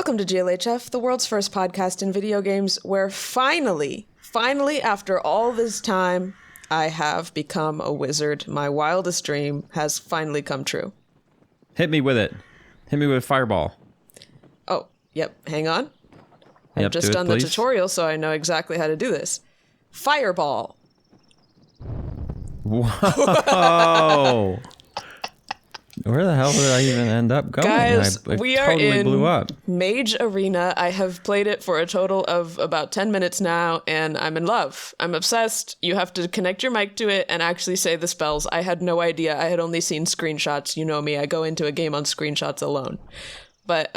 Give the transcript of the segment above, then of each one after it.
Welcome to GLHF, the world's first podcast in video games, where finally, after all this time, I have become a wizard. My wildest dream has finally come true. Hit me with it. Hit me with fireball. Oh, yep, hang on. I've just done the tutorial, so I know exactly how to do this. Fireball. Whoa! Where the hell did I even end up going? Guys, we totally are in blew up. Mage Arena. I have played it for a total of about 10 minutes now, and I'm in love. I'm obsessed. You have to connect your mic to it and actually say the spells. I had no idea. I had only seen screenshots. You know me. I go into a game on screenshots alone. But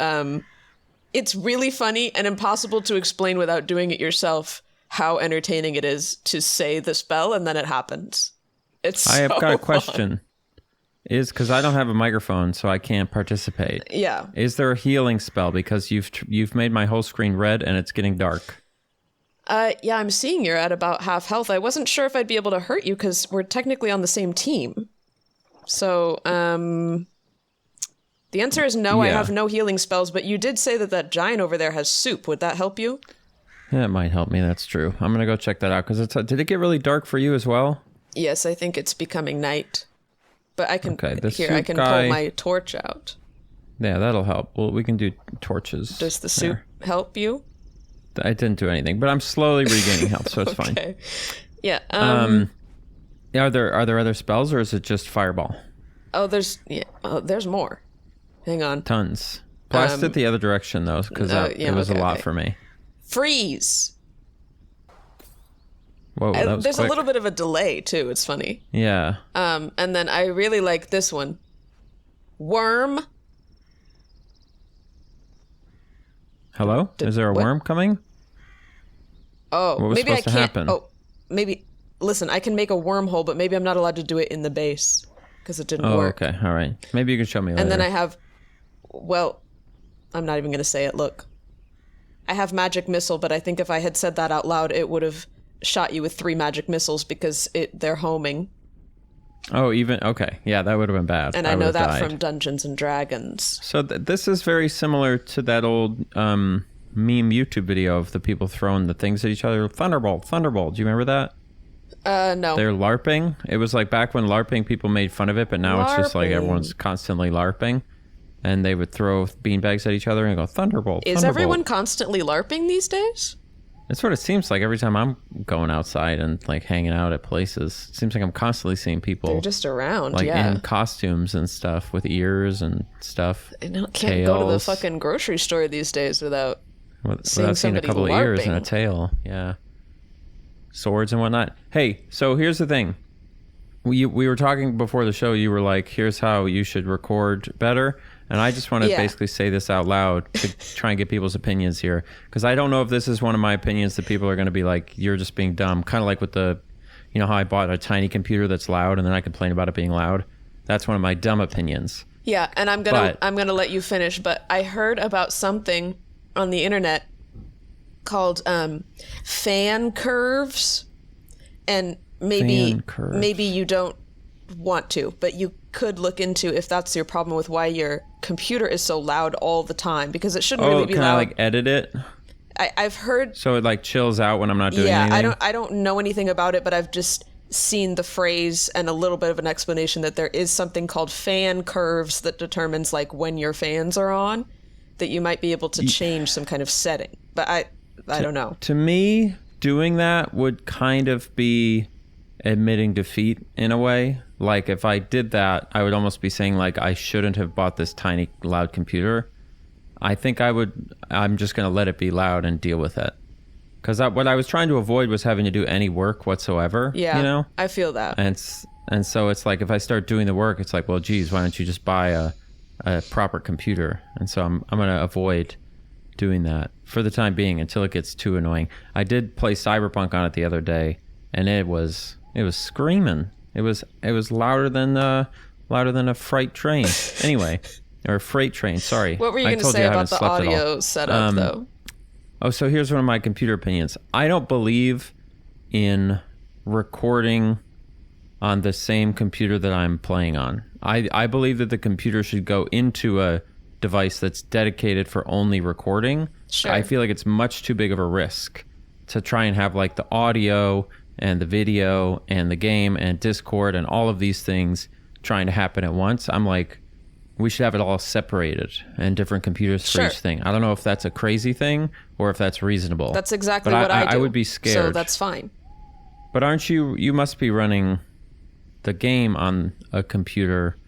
it's really funny and impossible to explain without doing it yourself how entertaining it is to say the spell and then it happens. I have got a question. Is because I don't have a microphone, so I can't participate. Yeah. Is there a healing spell? Because you've made my whole screen red and it's getting dark. Yeah, I'm seeing you're at about half health. I wasn't sure if I'd be able to hurt you because we're technically on the same team. So, the answer is no, yeah. I have no healing spells, but you did say that giant over there has soup. Would that help you? Yeah, it might help me. That's true. I'm going to go check that out because did it get really dark for you as well? Yes, I think it's becoming night. But I can I can pull my torch out. Yeah, that'll help. Well, we can do torches. Does the soup help you? I didn't do anything, but I'm slowly regaining health, so it's fine. Yeah. Are there other spells, or is it just fireball? Oh, there's more. Hang on. Tons. Blast it the other direction though, because it was a lot for me. Freeze. Whoa, that was there's quick. A little bit of a delay too. It's funny. Yeah. And then I really like this one. Worm. Hello? Is there a worm coming? Oh, what was maybe supposed to happen? Oh, maybe. Listen, I can make a wormhole, but maybe I'm not allowed to do it in the base because it didn't work. Oh, okay. All right. Maybe you can show me later. And then I have. Well, I'm not even going to say it. Look, I have magic missile, but I think if I had said that out loud, it would have shot you with 3 magic missiles because they're homing. Oh, even okay, yeah, that would have been bad. And I know that from Dungeons and Dragons. So this is very similar to that old meme YouTube video of the people throwing the things at each other. Thunderbolt. Do you remember that? No. They're LARPing. It was like back when LARPing people made fun of it, but now it's just like everyone's constantly LARPing, and they would throw beanbags at each other and go Thunderbolt. Is everyone constantly LARPing these days? That's what it seems like every time I'm going outside and like hanging out at places. It seems like I'm constantly seeing people. They're just around, like in costumes and stuff with ears and stuff. I can't go to the fucking grocery store these days without seeing a couple LARPing. Of ears and a tail. Yeah, swords and whatnot. Hey, so here's the thing. We were talking before the show. You were like, "Here's how you should record better." And I just want to basically say this out loud to try and get people's opinions here. Because I don't know if this is one of my opinions that people are going to be like, you're just being dumb. Kind of like with you know how I bought a tiny computer that's loud and then I complain about it being loud. That's one of my dumb opinions. Yeah, and I'm gonna let you finish. But I heard about something on the internet called fan curves. And maybe you don't want to, but you could look into if that's your problem with why your computer is so loud all the time, because it shouldn't really be loud. Can I like edit it? I've heard so it like chills out when I'm not doing anything. I don't know anything about it, but I've just seen the phrase and a little bit of an explanation that there is something called fan curves that determines like when your fans are on, that you might be able to change some kind of setting. But I don't know. To me, doing that would kind of be admitting defeat in a way. Like if I did that, I would almost be saying like I shouldn't have bought this tiny loud computer. I think I'm just going to let it be loud and deal with it. Because what I was trying to avoid was having to do any work whatsoever. Yeah, you know? I feel that. And so it's like if I start doing the work, it's like, well, geez, why don't you just buy a proper computer? And so I'm going to avoid doing that for the time being until it gets too annoying. I did play Cyberpunk on it the other day, and it was screaming. It was louder than a freight train. Anyway, or a freight train. Sorry. What were you going to say about the audio setup, though? Oh, so here's one of my computer opinions. I don't believe in recording on the same computer that I'm playing on. I believe that the computer should go into a device that's dedicated for only recording, Sure. I feel like it's much too big of a risk to try and have like the audio and the video and the game and Discord and all of these things trying to happen at once. I'm like, we should have it all separated and different computers for each thing. I don't know if that's a crazy thing or if that's reasonable. That's exactly what I do. I would be scared. So that's fine. But aren't you must be running the game on a computer.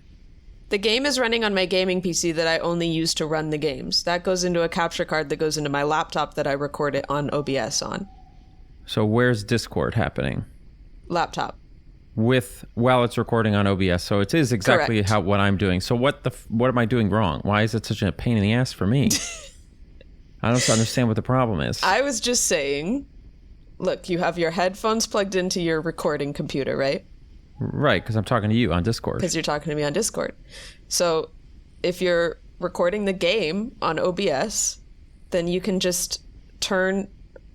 The game is running on my gaming PC that I only use to run the games. That goes into a capture card that goes into my laptop that I record it on OBS on. So where's Discord happening? Laptop. While it's recording on OBS. So it is exactly what I'm doing. So what am I doing wrong? Why is it such a pain in the ass for me? I don't understand what the problem is. I was just saying, look, you have your headphones plugged into your recording computer, right? Right, because I'm talking to you on Discord. Because you're talking to me on Discord. So if you're recording the game on OBS, then you can just turn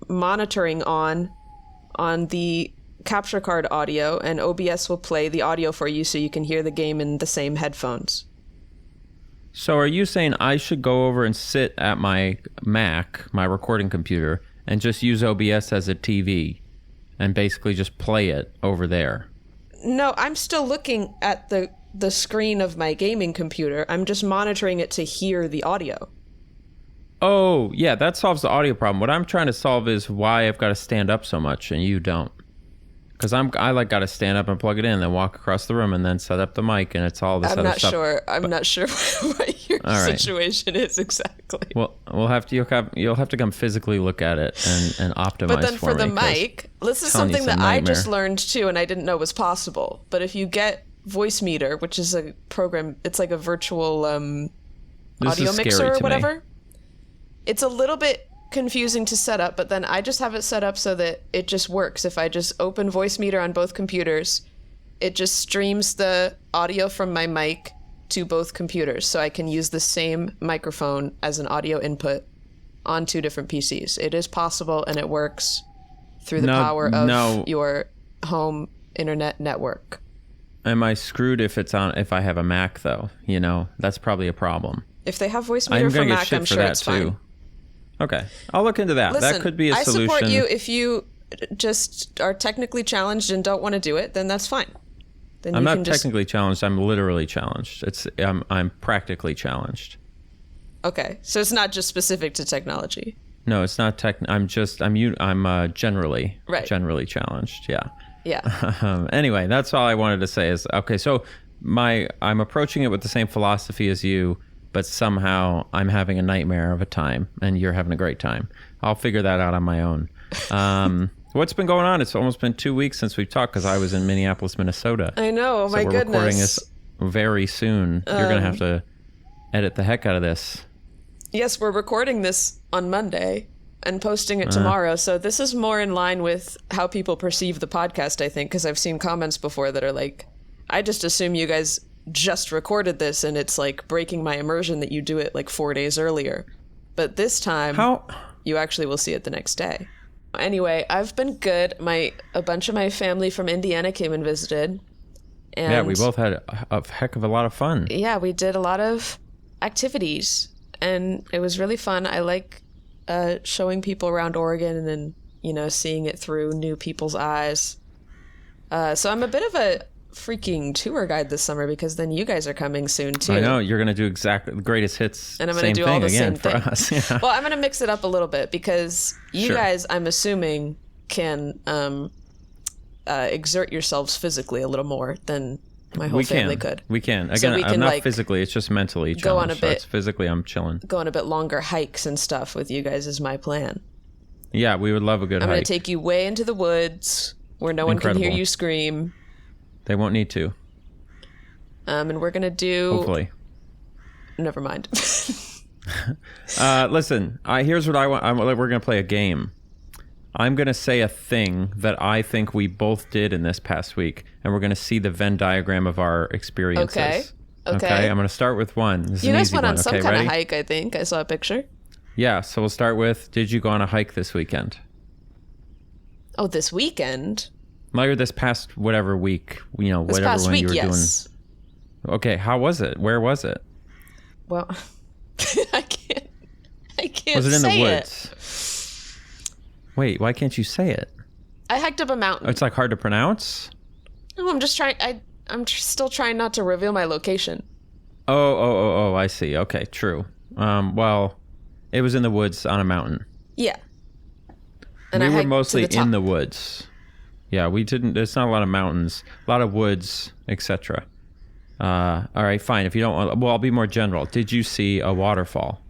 monitoring on the capture card audio, and OBS will play the audio for you so you can hear the game in the same headphones. So are you saying I should go over and sit at my Mac, my recording computer, and just use OBS as a TV and basically just play it over there? No, I'm still looking at the screen of my gaming computer. I'm just monitoring it to hear the audio. Oh, yeah, that solves the audio problem. What I'm trying to solve is why I've got to stand up so much and you don't. Because I got to stand up and plug it in, then walk across the room and then set up the mic, and it's all this other stuff. I'm not sure what your situation is exactly. Well, you'll have to come physically look at it and optimize. But then for the mic, this is something that I just learned too, and I didn't know was possible. But if you get Voicemeeter, which is a program, it's like a virtual audio mixer or whatever. It's a little bit confusing to set up, but then I just have it set up so that it just works. If I just open Voicemeeter on both computers, it just streams the audio from my mic to both computers, so I can use the same microphone as an audio input on two different PCs. It is possible, and it works through the power of your home internet network. Am I screwed if I have a Mac though? You know, that's probably a problem. If they have Voicemeeter for Mac, I'm sure it's fine. Okay, I'll look into that. Listen, that could be a solution. I support you. If you just are technically challenged and don't want to do it, then that's fine. Then I'm not technically challenged. I'm literally challenged. I'm practically challenged. Okay, so it's not just specific to technology. No, it's not I'm generally challenged. Yeah. Yeah. Anyway, that's all I wanted to say is, okay, so I'm approaching it with the same philosophy as you, but somehow I'm having a nightmare of a time and you're having a great time. I'll figure that out on my own. What's been going on? It's almost been 2 weeks since we've talked because I was in Minneapolis, Minnesota. I know. So my we're goodness. recording this very soon. You're going to have to edit the heck out of this. Yes, we're recording this on Monday and posting it tomorrow. So this is more in line with how people perceive the podcast, I think, because I've seen comments before that are like, I just assume you guys just recorded this and it's like breaking my immersion that you do it like 4 days earlier. But this time, you actually will see it the next day. Anyway, I've been good. A bunch of my family from Indiana came and visited. And yeah, we both had a heck of a lot of fun. Yeah, we did a lot of activities and it was really fun. I like showing people around Oregon and then, seeing it through new people's eyes. So I'm a bit of a freaking tour guide this summer because then you guys are coming soon too. I know, you're going to do exactly the greatest hits. And I'm going to do all the same thing for us. Yeah. Well, I'm going to mix it up a little bit because you guys, I'm assuming, can exert yourselves physically a little more than my whole family could. We can. Again, I'm not physically, it's just mentally challenged. Go on a bit. So physically, I'm chilling. Go on a bit longer hikes and stuff with you guys is my plan. Yeah, we would love a good hike. I'm going to take you way into the woods where no one can hear you scream. They won't need to. And we're going to do... Hopefully. Never mind. Listen, here's what I want. We're going to play a game. I'm going to say a thing that I think we both did in this past week, and we're going to see the Venn diagram of our experiences. Okay. I'm going to start with one. This is you an guys easy went on one. some okay, kind ready? of hike, I think. I saw a picture. Yeah, so we'll start with, did you go on a hike this weekend? Oh, this weekend? Like this past whatever week, this whatever past one week, you were yes. doing. Okay, how was it? Where was it? Well, I can't Was it in say the woods? Wait, why can't you say it? I hiked up a mountain. It's like hard to pronounce? No, I'm just trying. Still trying not to reveal my location. Oh, I see. Okay, true. Well, it was in the woods on a mountain. Yeah. And we I were hiked mostly to the top. in the woods. Yeah, we didn't. There's not a lot of mountains, a lot of woods, etc. All right, fine. If you don't want, well, I'll be more general. Did you see a waterfall?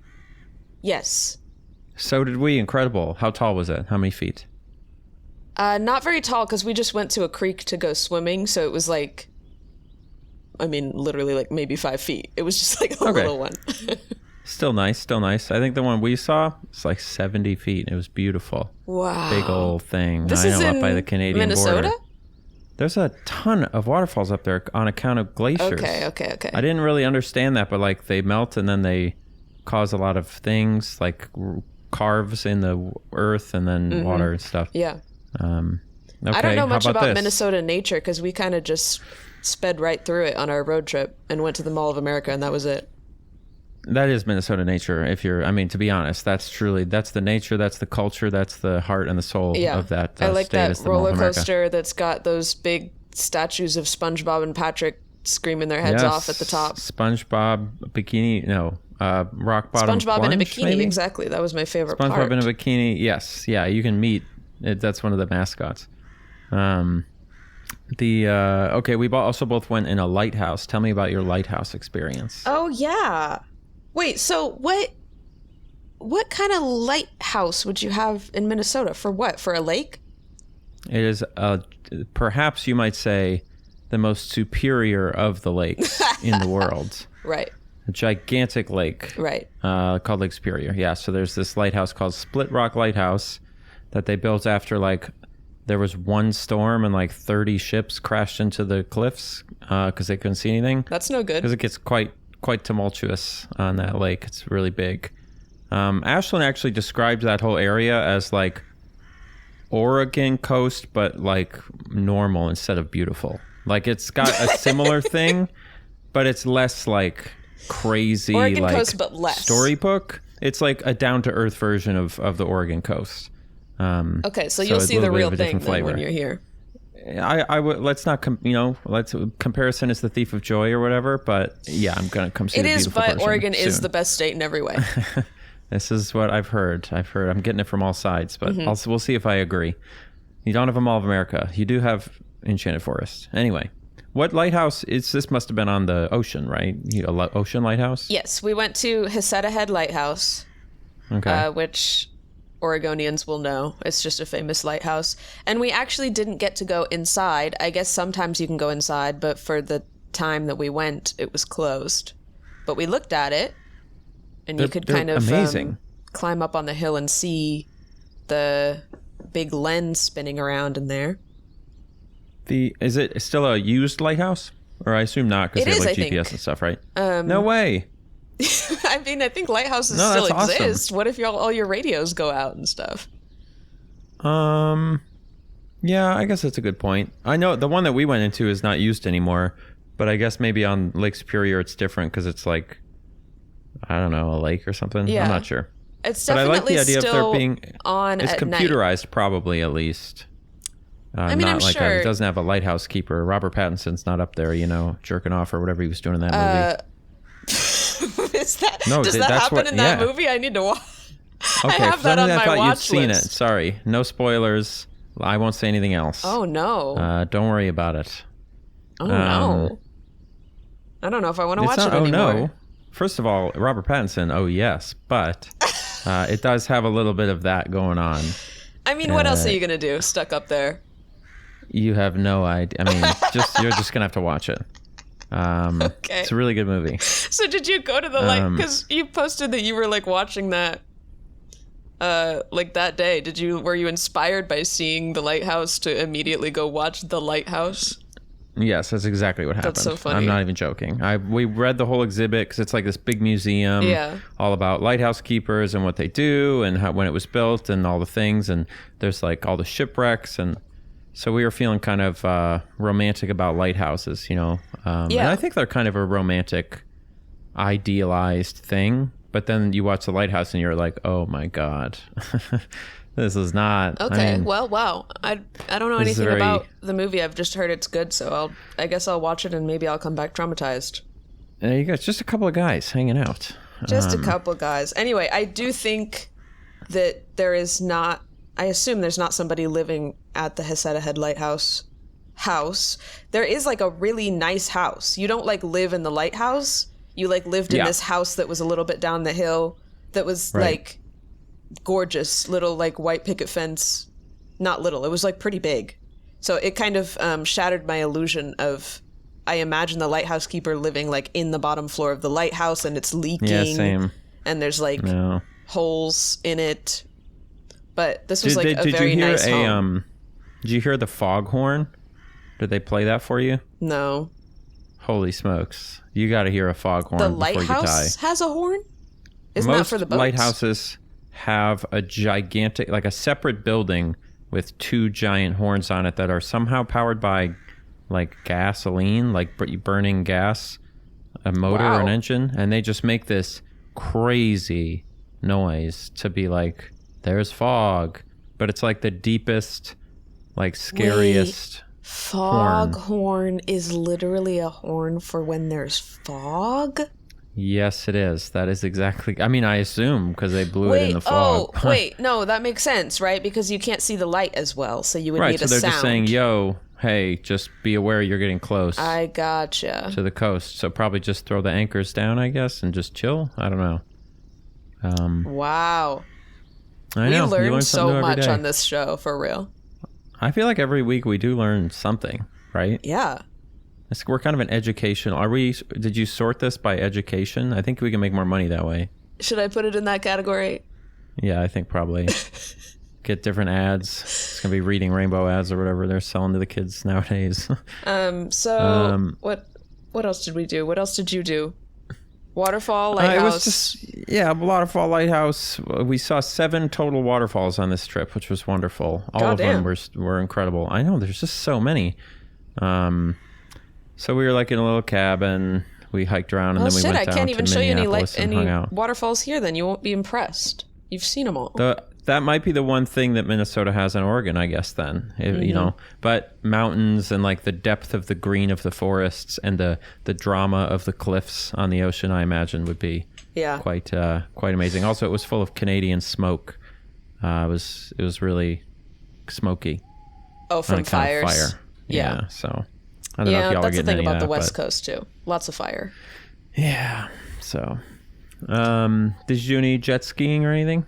Yes. So did we. Incredible. How tall was it? How many feet? Not very tall because we just went to a creek to go swimming. So it was like, I mean, literally like maybe 5 feet. It was just like a little one. Still nice, still nice. I think the one we saw was like 70 feet. It was beautiful. Wow. Big old thing. This I is know, in up by the Canadian Minnesota? border. There's a ton of waterfalls up there on account of glaciers. Okay. I didn't really understand that, but like they melt and then they cause a lot of things like carves in the earth and then water and stuff. Yeah. Okay, I don't know much about this? Minnesota nature because we kind of just sped right through it on our road trip and went to the Mall of America and that was it. That is Minnesota nature. To be honest, that's the nature, that's the culture, that's the heart and the soul of that I like state. that Is the Mall of roller America. coaster that's got those big statues of SpongeBob and Patrick screaming their heads off at the top. SpongeBob bikini, no, rock bottom SpongeBob plunge, in a bikini, maybe? exactly. That was my favorite SpongeBob part. in a bikini, yes, yeah. You can meet. That's one of the mascots. Okay, we also both went in a lighthouse. Tell me about your lighthouse experience. Oh yeah. Wait, so what kind of lighthouse would you have in Minnesota? For what? For a lake? It is, perhaps you might say, the most superior of the lakes in the world. Right. A gigantic lake. Right. Called Lake Superior. Yeah, so there's this lighthouse called Split Rock Lighthouse that they built after, like, there was one storm and, like, 30 ships crashed into the cliffs because they couldn't see anything. That's no good. Because it gets quite tumultuous on that lake. It's really big. Ashlyn actually described that whole area as, like, Oregon coast, but, like, normal instead of beautiful. Like, it's got a similar thing, but it's less, like, crazy, Oregon like, coast, but less. Storybook. It's like a down-to-earth version of the Oregon coast. Okay, so you'll it's a see the little bit real of a thing different then when flavor. you're here. I would, let's not, comparison is the thief of joy or whatever, but yeah, I'm going to come see It the is, beautiful but version Oregon is soon. the best state in every way. This is what I've heard. I'm getting it from all sides, but also we'll see if I agree. You don't have a Mall of America. You do have Enchanted Forest. Anyway, what lighthouse is this? Must have been on the ocean, right? Ocean lighthouse? Yes, we went to Heceta Head Lighthouse, Okay. which Oregonians will know. It's just a famous lighthouse. And we actually didn't get to go inside. I guess sometimes you can go inside, but for the time that we went, it was closed. But we looked at it, and you could kind of amazing. Climb up on the hill and see the big lens spinning around in there. Is it still a used lighthouse? Or I assume not, because It they have is, like I GPS think. and stuff, right? No way. I mean, I think lighthouses No, still that's awesome. exist. What if all your radios go out and stuff? Yeah, I guess that's a good point. I know the one that we went into is not used anymore, but I guess maybe on Lake Superior it's different because it's like, I don't know, a lake or something. Yeah. I'm not sure. It's But I definitely like the idea of still there being on it's at night. computerized, probably at least. I mean, not I'm like sure it doesn't have a lighthouse keeper. Robert Pattinson's not up there, jerking off or whatever he was doing in that movie. Is that, No, does that that's happen what- in that yeah. movie? I need to watch. Okay, I have for that some on reason my I thought you'd watch seen list. it. Sorry, no spoilers. I won't say anything else. Oh no! Don't worry about it. Oh no! I don't know if I want to watch It's not, it oh anymore. no. First of all, Robert Pattinson. Oh yes, but it does have a little bit of that going on. I mean, what else are you gonna do? Stuck up there? You have no idea. I mean, you're just gonna have to watch it. Okay. It's a really good movie. So did you go to the light? Because you posted that you were like watching that, like that day. Were you inspired by seeing the lighthouse to immediately go watch the lighthouse? Yes, that's exactly what happened. That's so funny. I'm not even joking. We read the whole exhibit because it's like this big museum, Yeah. all about lighthouse keepers and what they do and when it was built and all the things. And there's like all the shipwrecks, and so we were feeling kind of romantic about lighthouses, And I think they're kind of a romantic, idealized thing. but then you watch the lighthouse and you're like, oh my God, this is not. Okay, well, wow. I don't know anything about the movie. I've just heard it's good, so I guess I'll watch it and maybe I'll come back traumatized. There you go. It's just a couple of guys hanging out. Just a couple guys. Anyway, I do think that there is not. I assume there's not somebody living at the Heceta Head Lighthouse house. There is like a really nice house. You don't like live in the lighthouse. You like lived in this house that was a little bit down the hill that was like gorgeous, little like white picket fence. Not little, it was like pretty big. So it kind of shattered my illusion of, I imagine the lighthouse keeper living like in the bottom floor of the lighthouse and it's leaking. Yeah, same. And there's like holes in it. But this was a very nice home. Did you hear the foghorn? Did they play that for you? No. Holy smokes. You got to hear a foghorn the before you die. The lighthouse has a horn? Isn't that for the boats? Most lighthouses have a gigantic, like a separate building with 2 giant horns on it that are somehow powered by like gasoline, like burning gas, a motor or an engine. And they just make this crazy noise to be like, there's fog, but it's like the deepest, like scariest. Foghorn is literally a horn for when there's fog? Yes, it is. That is exactly. I mean, I assume because they blew it in the fog. Oh, wait, no, that makes sense, right? Because you can't see the light as well, so you would need a sound. Right, so they're just saying, yo, hey, just be aware you're getting close. I gotcha. To the coast, so probably just throw the anchors down, I guess, and just chill. I don't know. Wow. I know. We learn so much on this show, for real. I feel like every week we do learn something, right? Yeah. We're kind of an educational. Did you sort this by education? I think we can make more money that way. Should I put it in that category? Yeah, I think probably. Get different ads. It's going to be reading rainbow ads or whatever they're selling to the kids nowadays. What else did we do? What else did you do? Waterfall, lighthouse. Waterfall, lighthouse. We saw 7 total waterfalls on this trip, which was wonderful. All of them were incredible. I know, there's just so many. So we were like in a little cabin. We hiked around and then we went down to Minneapolis. I can't even show you any waterfalls here. Then you won't be impressed. You've seen them all. That might be the one thing that Minnesota has in Oregon, I guess. Then you know, but mountains and like the depth of the green of the forests and the drama of the cliffs on the ocean, I imagine would be quite amazing. Also, it was full of Canadian smoke. It was really smoky. Oh, from fires. Kind of fire. Yeah. So I don't know if y'all are getting any of that. Yeah, that's the thing about the West Coast too. Lots of fire. Yeah. So, did you do any jet skiing or anything?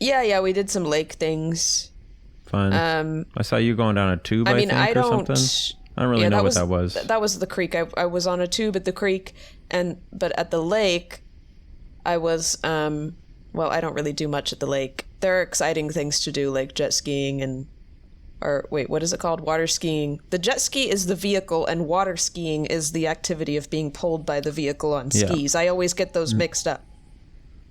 Yeah, we did some lake things. Fun. I saw you going down a tube, or something. I don't really know what that was. That was the creek. I was on a tube at the creek, but at the lake, I was, I don't really do much at the lake. There are exciting things to do, like jet skiing what is it called? Water skiing. The jet ski is the vehicle, and water skiing is the activity of being pulled by the vehicle on skis. I always get those mixed up.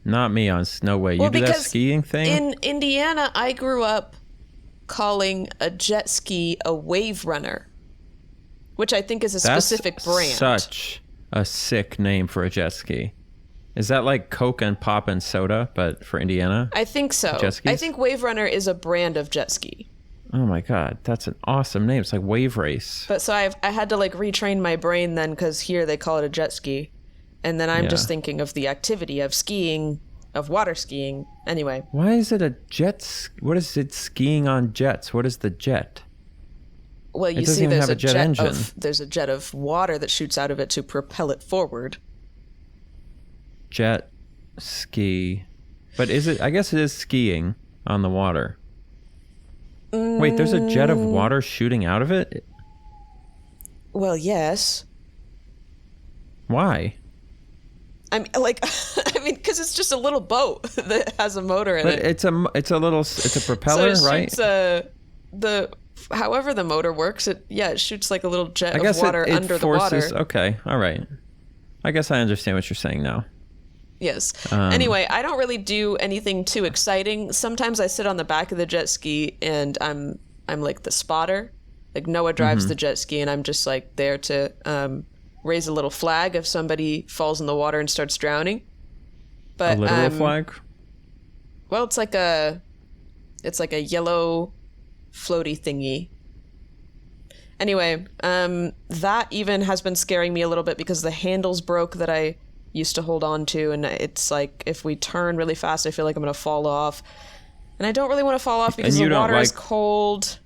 Not me on no way. You do that skiing thing? In Indiana, I grew up calling a jet ski a wave runner, which I think is a specific brand. Such a sick name for a jet ski. Is that like Coke and Pop and Soda, but for Indiana? I think so. Jet skis? I think Wave Runner is a brand of jet ski. Oh my God, that's an awesome name. It's like Wave Race. But so I had to like retrain my brain then, because here they call it a jet ski. And then I'm just thinking of the activity of skiing, of water skiing. Anyway. Why is it a jet? What is it skiing on jets? What is the jet? Well, you see there's a jet engine. There's a jet of water that shoots out of it to propel it forward. Jet ski. But is it, I guess it is skiing on the water. Wait, there's a jet of water shooting out of it? Well, yes. Why? I mean, because it's just a little boat that has a motor in it. It's a propeller, so right? Shoots, however the motor works, it shoots like a little jet of water under the water. Okay, all right. I guess I understand what you're saying now. Yes. Anyway, I don't really do anything too exciting. Sometimes I sit on the back of the jet ski and I'm like the spotter. Like Noah drives the jet ski and I'm just like there to raise a little flag if somebody falls in the water and starts drowning. But a literal flag? Well, it's like a yellow floaty thingy. Anyway, that even has been scaring me a little bit because the handles broke that I used to hold on to, and it's like if we turn really fast, I feel like I'm gonna fall off. And I don't really want to fall off because the water is cold.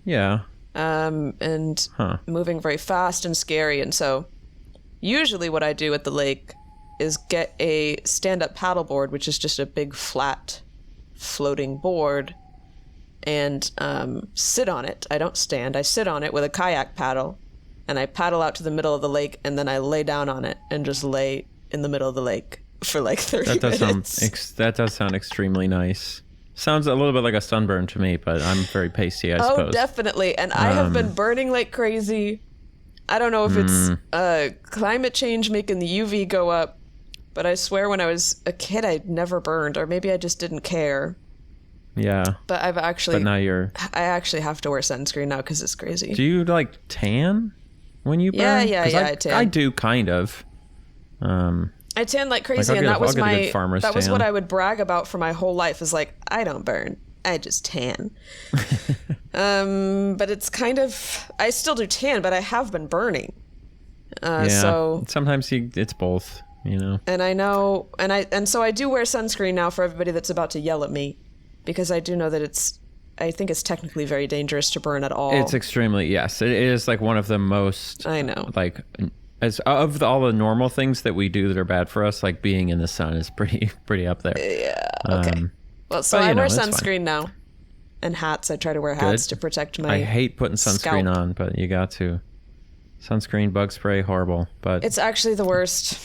Yeah. And moving very fast and scary. And so usually what I do at the lake is get a stand-up paddleboard, which is just a big flat floating board, and sit on it. I don't stand. I sit on it with a kayak paddle, and I paddle out to the middle of the lake, and then I lay down on it and just lay in the middle of the lake for like 30 minutes. That does sound extremely nice. Sounds a little bit like a sunburn to me, but I'm very pasty, I suppose. Oh, definitely. And I have been burning like crazy. I don't know if it's climate change making the UV go up, but I swear when I was a kid, I never burned, or maybe I just didn't care. Yeah. But I actually have to wear sunscreen now because it's crazy. Do you like tan when you burn? Yeah, I tan. I do kind of. I tan like crazy, and that was tan. what I would brag about for my whole life. Is like, I don't burn, I just tan. But it's kind of, I still do tan, but I have been burning. So sometimes it's both, you know. And I know, and so I do wear sunscreen now for everybody that's about to yell at me, because I do know that I think it's technically very dangerous to burn at all. It's extremely, yes. It is like one of the most, I know, like, as of all the normal things that we do that are bad for us, like being in the sun is pretty up there. Yeah. Okay. Well, so I wear sunscreen now, and hats. I try to wear hats to protect my. I hate putting sunscreen on, but you got to. Sunscreen, bug spray, horrible. But it's actually the worst.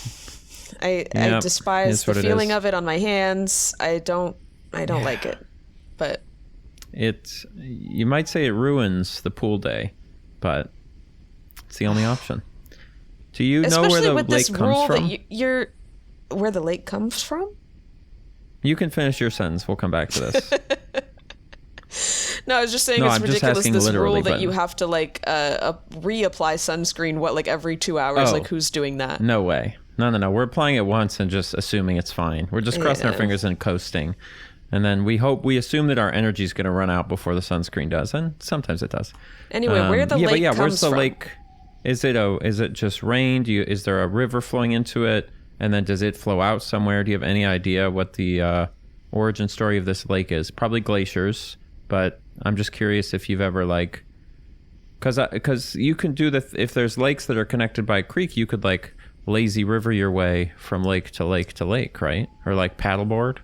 I despise the feeling of it on my hands. I don't like it. But you might say it ruins the pool day, but it's the only option. Do you know where the lake comes from? Where the lake comes from? You can finish your sentence. We'll come back to this. No, I was just saying it's ridiculous, this rule that you have to like reapply sunscreen every 2 hours. Like, who's doing that? No way. No. We're applying it once and just assuming it's fine. We're just crossing our fingers and coasting. And then we assume that our energy is going to run out before the sunscreen does, and sometimes it does. Anyway, where the lake comes where's the from? lake? Is it just rain? Is there a river flowing into it? And then does it flow out somewhere? Do you have any idea what the origin story of this lake is? Probably glaciers, but I'm just curious if you've ever because you can do if there's lakes that are connected by a creek, you could like lazy river your way from lake to lake to lake, right? Or like paddleboard.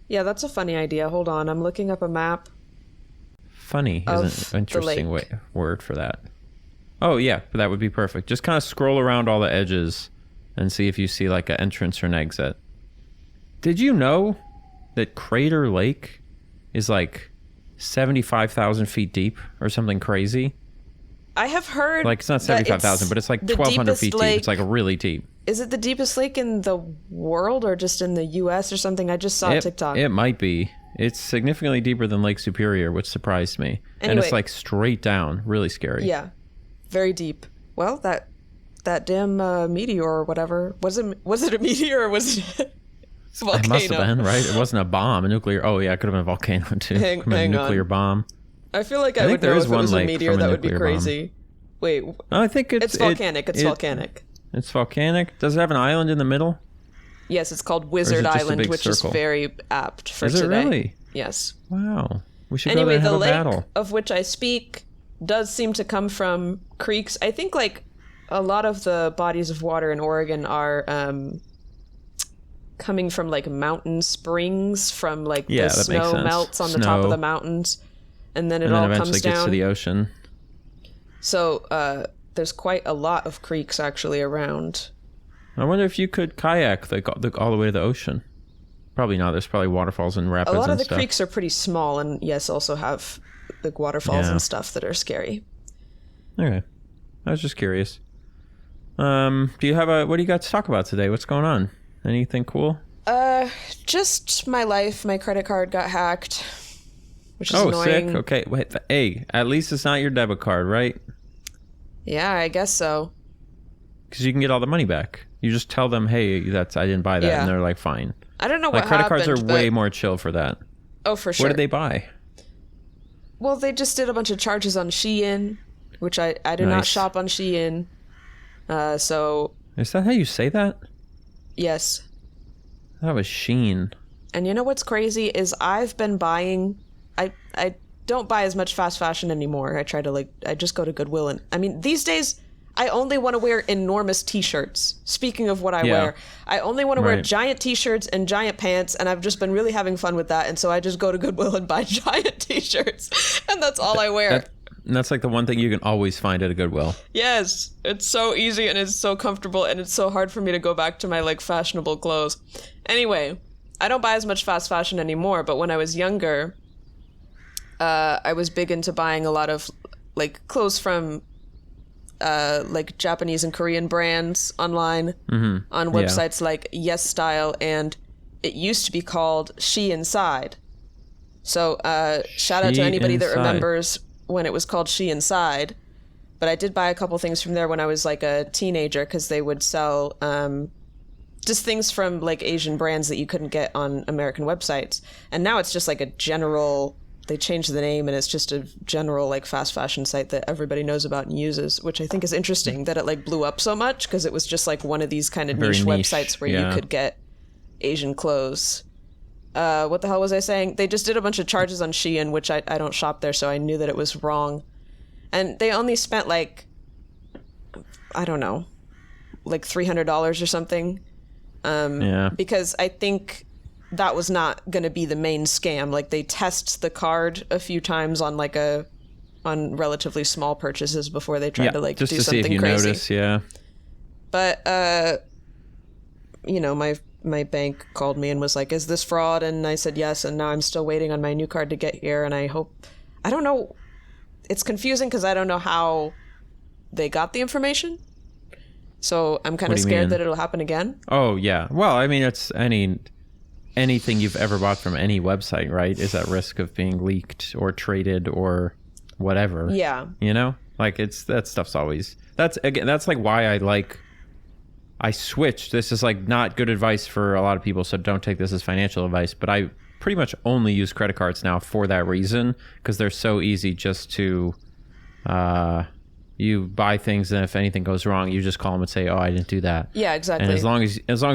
Yeah, that's a funny idea. Hold on, I'm looking up a map. Funny is an interesting word for that. Oh yeah, that would be perfect. Just kind of scroll around all the edges and see if you see like an entrance or an exit. Did you know that Crater Lake is like 75,000 feet deep or something crazy? I have heard it's not 75,000, but it's like 1,200 feet deep. It's like really deep. Is it the deepest lake in the world or just in the U.S. or something? I just saw TikTok. It might be. It's significantly deeper than Lake Superior, which surprised me. Anyway, and it's like straight down, really scary. Yeah, very deep. Well, that damn meteor or whatever, was it a meteor or was it a volcano? It must have been, right? It wasn't a bomb, a nuclear. Oh yeah, it could have been a volcano too. Hang a nuclear bomb. I feel like I would know if it was a meteor. That would be crazy. Bomb. Wait, I think it's volcanic. It's volcanic. It's volcanic. Does it have an island in the middle? Yes, it's called Wizard Island, which is very apt for today. Is it really? Yes. Wow. We should go there and have a battle. The lake of which I speak does seem to come from creeks. I think like a lot of the bodies of water in Oregon are coming from like mountain springs from like the snow melts on the top of the mountains, and then all comes down gets to the ocean. So there's quite a lot of creeks actually around. I wonder if you could kayak all the way to the ocean. Probably not. There's probably waterfalls and rapids and stuff. A lot of the creeks are pretty small, and yes, also have big waterfalls and stuff that are scary. Okay. I was just curious. Do you have what do you got to talk about today? What's going on? Anything cool? Just my life. My credit card got hacked, which is annoying. Sick. Okay. Wait. Hey, at least it's not your debit card, right? Yeah, I guess so. because you can get all the money back. You just tell them, hey, I didn't buy that, Yeah. and they're like, fine. I don't know Like what credit happened, cards are way more chill for that. Oh, for sure. What did they buy? Well, they just did a bunch of charges on Shein, which I do not Nice. shop on Shein. So, Is that how you say that? yes. That was Sheen. And you know what's crazy is I've been buying... I don't buy as much fast fashion anymore. I try to, I just go to Goodwill. And I mean, these days, I only want to wear enormous t-shirts. Speaking of what I wear, I only want to wear giant t-shirts and giant pants, and I've just been really having fun with that. And so I just go to Goodwill and buy giant t-shirts, and that's all I wear. That's like the one thing you can always find at a Goodwill. Yes, it's so easy and it's so comfortable, and it's so hard for me to go back to my fashionable clothes. Anyway, I don't buy as much fast fashion anymore, but when I was younger, I was big into buying a lot of clothes from Japanese and Korean brands online on websites like Yes Style, and it used to be called She Inside. So shout out to anybody that remembers when it was called She Inside. But I did buy a couple things from there when I was a teenager, because they would sell just things from Asian brands that you couldn't get on American websites. And now it's just a general... They changed the name, and it's just a general fast fashion site that everybody knows about and uses, which I think is interesting that it blew up so much, because it was just one of these kind of niche websites where you could get Asian clothes. What the hell was I saying? They just did a bunch of charges on Shein, which I don't shop there, so I knew that it was wrong. And they only spent I don't know, $300 or something. Because I think that was not going to be the main scam. They test the card a few times on on relatively small purchases before they try to just do to something see if you crazy. Notice, But my bank called me and was like, "Is this fraud?" And I said yes, and now I'm still waiting on my new card to get here, and I don't know. It's confusing because I don't know how they got the information. So I'm kind of scared that it'll happen again. Oh yeah. Well, I mean, it's anything you've ever bought from any website, right, is at risk of being leaked or traded or whatever. Yeah. That stuff's always... That's why I switched. This is not good advice for a lot of people, so don't take this as financial advice, but I pretty much only use credit cards now for that reason, because they're so easy just to... you buy things, and if anything goes wrong, you just call them and say, "Oh, I didn't do that." Yeah, exactly. And as long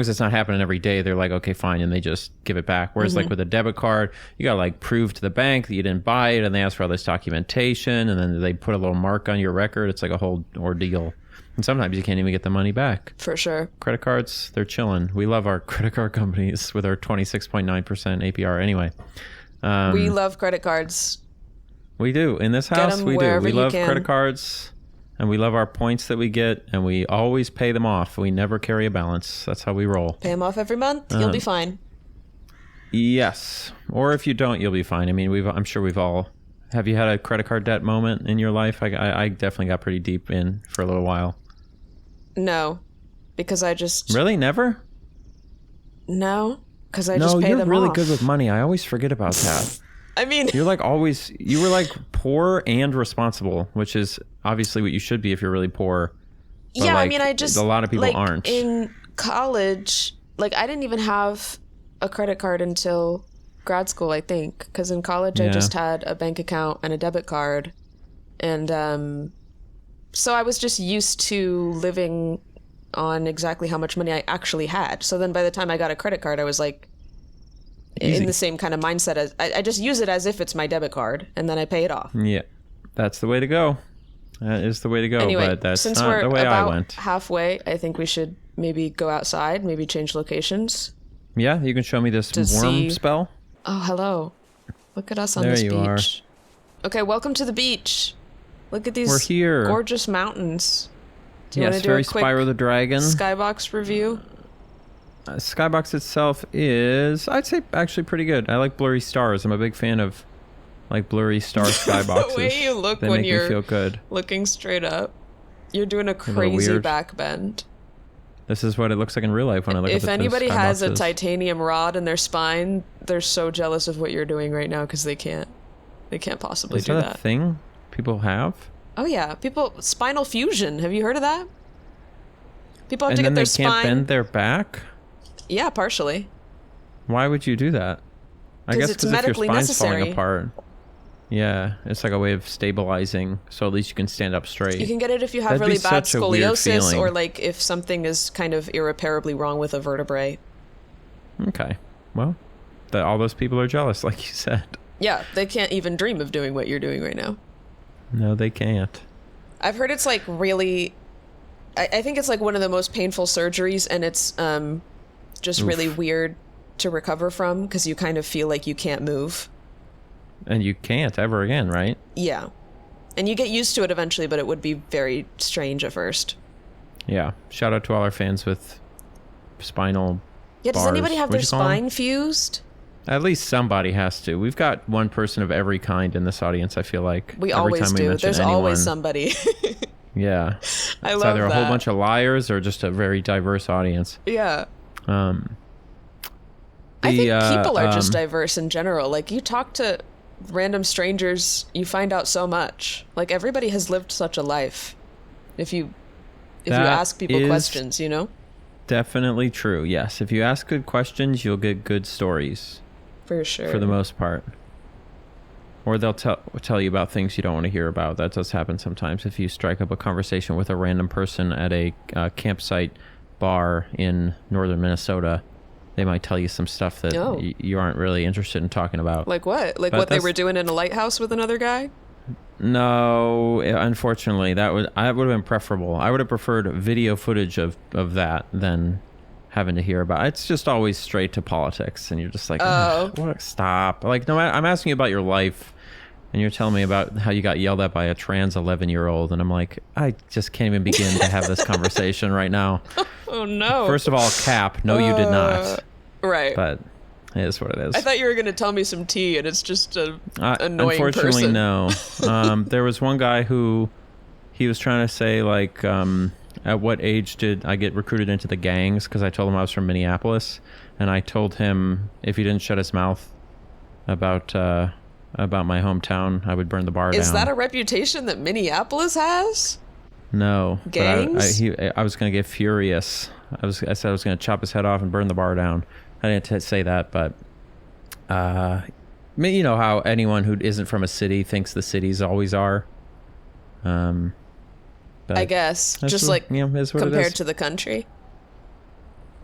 as it's not happening every day, they're like, "Okay, fine," and they just give it back. Whereas with a debit card, you gotta prove to the bank that you didn't buy it, and they ask for all this documentation, and then they put a little mark on your record. It's a whole ordeal, and sometimes you can't even get the money back. For sure. Credit cards, they're chilling. We love our credit card companies with our 26.9% APR. Anyway, we love credit cards. We do in this house. We do. We love credit cards. And we love our points that we get, and we always pay them off. We never carry a balance. That's how we roll. Pay them off every month. You'll be fine. Yes. Or if you don't, you'll be fine. I mean, I'm sure we've all... Have you had a credit card debt moment in your life? I definitely got pretty deep in for a little while. No. Because I just... Really? Never? No. Because I just pay them off. No, you're really good with money. I always forget about that. I mean... You were poor and responsible, which is obviously what you should be if you're really poor. But yeah, I mean, a lot of people aren't. In college, I didn't even have a credit card until grad school, I think. Because in college, I just had a bank account and a debit card. And so I was just used to living on exactly how much money I actually had. So then by the time I got a credit card, I was Easy. In the same kind of mindset as I just use it as if it's my debit card, and then I pay it off. Yeah, that's the way to go. That is the way to go. Anyway, but that's since not we're the way about I went. halfway, I think we should maybe go outside, maybe change locations. Yeah, you can show me this worm spell. Oh, hello! Look at us on there this you beach. Are. Okay, welcome to the beach. Look at these We're here. Gorgeous mountains. Do you want to do very a quick Spyro the Dragon skybox review? Skybox itself is, I'd say, actually pretty good. I like blurry stars. I'm a big fan of blurry star skyboxes. The way you look they when make you're me feel good. Looking straight up, you're doing a crazy back bend. This is what it looks like in real life when I look up at If anybody has a skyboxes. titanium rod in their spine, they're so jealous of what you're doing right now because they can't possibly do that a thing people have? Oh yeah, spinal fusion. Have you heard of that? People have and to then get their they spine. can't bend their back? Yeah, partially. Why would you do that? I guess it's because if your medically spine's necessary. falling apart. Yeah, it's like a way of stabilizing, so at least you can stand up straight. You can get it if you have That'd be really bad such a weird scoliosis, feeling. or like if something is kind of irreparably wrong with a vertebrae. Okay, well, all those people are jealous, like you said. Yeah, they can't even dream of doing what you're doing right now. No, they can't. I've heard it's like really... I think it's like one of the most painful surgeries, and it's just really weird to recover from, because you kind of feel like you can't move. And you can't ever again, right? Yeah. And you get used to it eventually, but it would be very strange at first. Yeah. Shout out to all our fans with spinal Yeah, does bars. anybody have What'd their you call 'em? spine fused? At least somebody has to. We've got one person of every kind in this audience, I feel like. We every always time we do. mention There's anyone. always somebody. Yeah. I It's love either a that. whole bunch of liars or just a very diverse audience. Yeah. The, I think people are just diverse in general. Like, you talk to random strangers, you find out so much. Like, everybody has lived such a life. If you ask people questions, you know? Definitely true. Yes. If you ask good questions, you'll get good stories. For sure. For the most part. Or they'll tell you about things you don't want to hear about. That does happen sometimes. If you strike up a conversation with a random person at a campsite bar in northern Minnesota, they might tell you some stuff that you aren't really interested in talking about. Like what? Like what they were doing in a lighthouse with another guy? No, unfortunately, that would have been preferable. I would have preferred video footage of that than having to hear about it. It's just always straight to politics, and you're just like, what? Stop. Like, no, I'm asking you about your life, and you're telling me about how you got yelled at by a trans 11-year-old, and I'm like, I just can't even begin to have this conversation right now. Oh no. First of all, Cap, no, you did not. Right. But it is what it is. I thought you were going to tell me some tea, and it's just a annoying unfortunately, person. no. There was one guy who he was trying to say, like, at what age did I get recruited into the gangs? Because I told him I was from Minneapolis, and I told him if he didn't shut his mouth about my hometown, I would burn the bar down. Is that a reputation that Minneapolis has? No. Gangs? But I was going to get furious. I said I was going to chop his head off and burn the bar down. I didn't say that, but you know how anyone who isn't from a city thinks the cities always are. I guess just like compared to the country.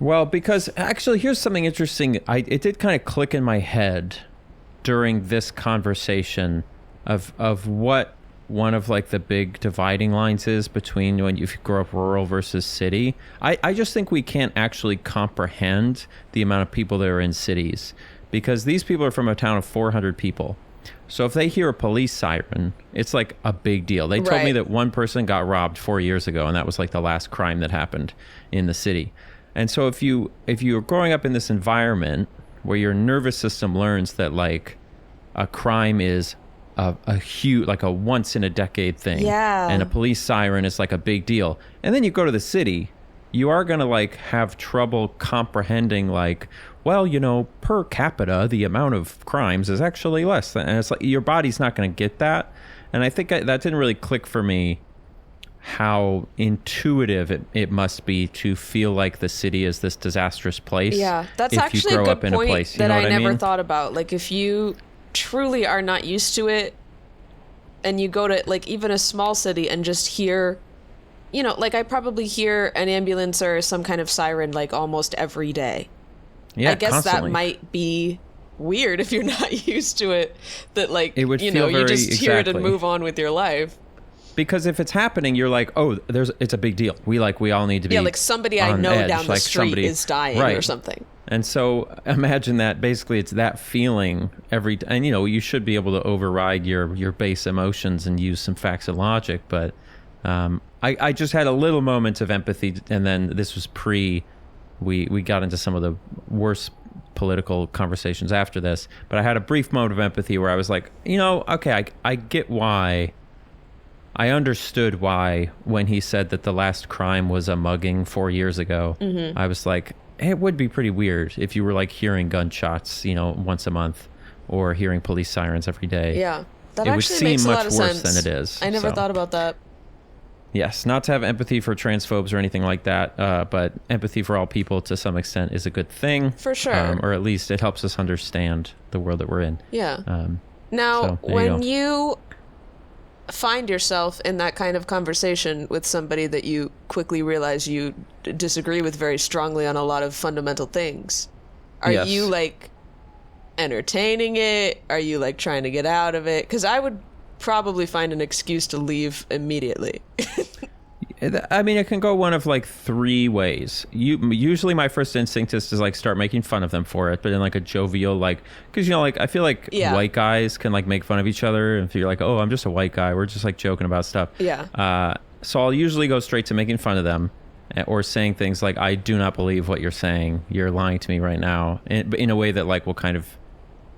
Well, because actually, here's something interesting. It did kind of click in my head during this conversation of what one of like the big dividing lines is between when you grow up rural versus city. I just think we can't actually comprehend the amount of people that are in cities, because these people are from a town of 400 people. So if they hear a police siren, it's like a big deal. They told me that one person got robbed 4 years ago, and that was like the last crime that happened in the city. And so if you're growing up in this environment where your nervous system learns that like a crime is a huge, like a once in a decade thing, and a police siren is like a big deal, and then you go to the city, you are going to like have trouble comprehending like, well, you know, per capita, the amount of crimes is actually less. And it's like your body's not going to get that. And I think that didn't really click for me how intuitive it must be to feel like the city is this disastrous place. Yeah, that's if actually you grow a up good in a point place. You that know I what never mean? thought about. Like if you truly are not used to it and you go to like even a small city and just hear, you know, like I probably hear an ambulance or some kind of siren like almost every day. Yeah, I guess constantly. that might be weird if you're not used to it, that like, it would you feel know, you just hear it and exactly. move on with your life. Because if it's happening, you're like, oh, it's a big deal. We all need to be like somebody I know edge. down the like street is dying or something. And so imagine that basically it's that feeling and you know, you should be able to override your base emotions and use some facts and logic. But I just had a little moment of empathy, and then this was we got into some of the worst political conversations after this, but I had a brief moment of empathy where I was like, you know, okay, I get why. I understood why when he said that the last crime was a mugging 4 years ago. Mm-hmm. I was like, it would be pretty weird if you were like hearing gunshots, you know, once a month, or hearing police sirens every day. Yeah, that it actually would seem makes a much lot of worse sense. than it is. I never thought about that. Yes, not to have empathy for transphobes or anything like that, but empathy for all people to some extent is a good thing. For sure. Or at least it helps us understand the world that we're in. Yeah. So, when you find yourself in that kind of conversation with somebody that you quickly realize you disagree with very strongly on a lot of fundamental things, are you like entertaining it? Are you like trying to get out of it? Because I would probably find an excuse to leave immediately. I mean, it can go one of like three ways. Usually my first instinct is to like start making fun of them for it, but in like a jovial, like, because, you know, like I feel like white guys can like make fun of each other. If you're like, oh, I'm just a white guy, we're just like joking about stuff. Yeah. So I'll usually go straight to making fun of them or saying things like, I do not believe what you're saying. You're lying to me right now. But in a way that like will kind of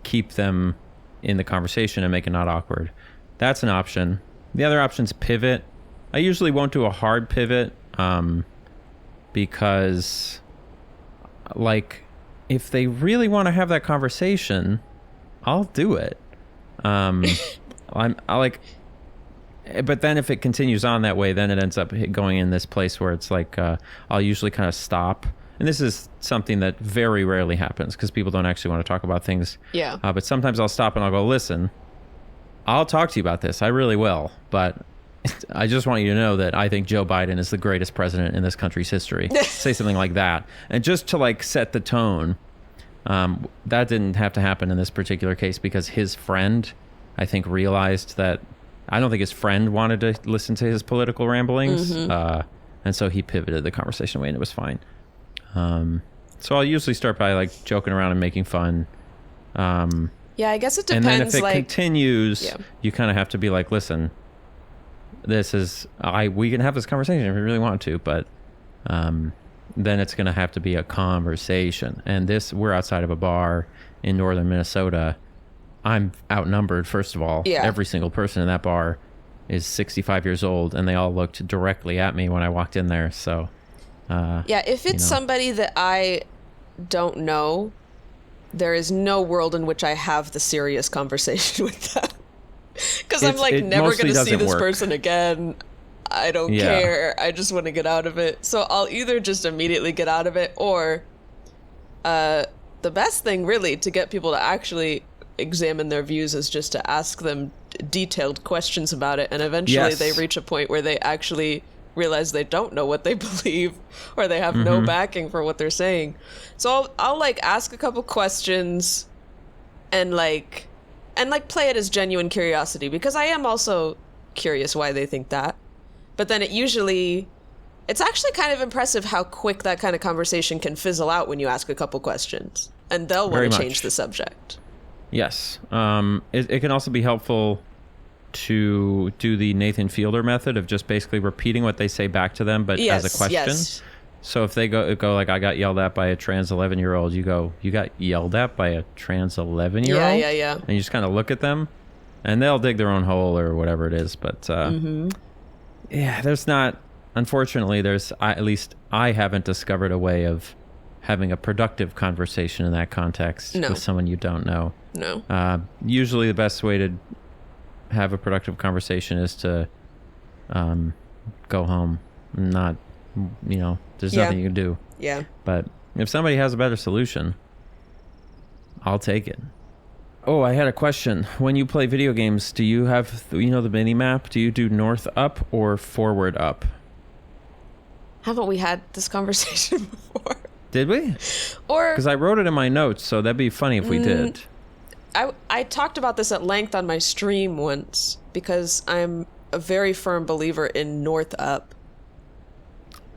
keep them in the conversation and make it not awkward. That's an option. The other option is pivot. I usually won't do a hard pivot because, like, if they really want to have that conversation, I'll do it. I like, but then if it continues on that way, then it ends up going in this place where it's like I'll usually kind of stop. And this is something that very rarely happens because people don't actually want to talk about things. Yeah. But sometimes I'll stop and I'll go, listen, I'll talk to you about this. I really will. But I just want you to know that I think Joe Biden is the greatest president in this country's history. Say something like that. And just to like set the tone, that didn't have to happen in this particular case because his friend, I think, realized that I don't think his friend wanted to listen to his political ramblings. And so he pivoted the conversation away and it was fine. So I'll usually start by like joking around and making fun. Yeah, I guess it depends. And then if it like, continues, you kind of have to be like, listen, this is we can have this conversation if we really want to, but then it's going to have to be a conversation. And we're outside of a bar in northern Minnesota. I'm outnumbered, first of all. Every single person in that bar is 65 years old, and they all looked directly at me when I walked in there. So if it's somebody that I don't know, there is no world in which I have the serious conversation with them. Because I'm like never going to see this person again. I don't care. I just want to get out of it. So I'll either just immediately get out of it, or the best thing really to get people to actually examine their views is just to ask them detailed questions about it. And eventually they reach a point where they actually realize they don't know what they believe, or they have no backing for what they're saying. So I'll like ask a couple questions and play it as genuine curiosity, because I am also curious why they think that. But then it's actually kind of impressive how quick that kind of conversation can fizzle out when you ask a couple questions, and they'll want to change the subject. Yes. It can also be helpful to do the Nathan Fielder method of just basically repeating what they say back to them, but as a question. Yes. So if they go like, I got yelled at by a trans 11-year-old, you go, you got yelled at by a trans 11-year-old? Yeah. And you just kind of look at them, and they'll dig their own hole or whatever it is. But unfortunately, at least I haven't discovered a way of having a productive conversation in that context with someone you don't know. No. Usually the best way to have a productive conversation is to go home. Not, there's nothing you can do. Yeah. But if somebody has a better solution, I'll take it. Oh, I had a question. When you play video games, do you have, the mini map? Do you do north up or forward up? Haven't we had this conversation before? Did we? Or because I wrote it in my notes, so that'd be funny if we did. I talked about this at length on my stream once, because I'm a very firm believer in north up.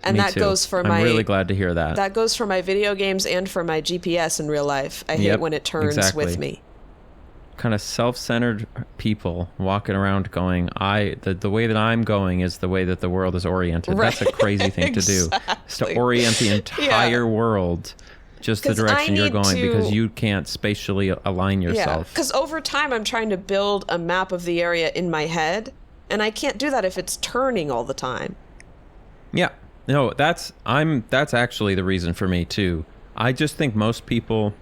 And Me that too. goes for I'm really glad to hear that. That goes for my video games and for my GPS in real life. I hate when it turns with me. Kind of self-centered people walking around going, the way that I'm going is the way that the world is oriented. Right. That's a crazy thing to do. It's to orient the entire world just the direction you're going, because you can't spatially align yourself. Because over time I'm trying to build a map of the area in my head, and I can't do that if it's turning all the time. Yeah. No, that's actually the reason for me too. I just think people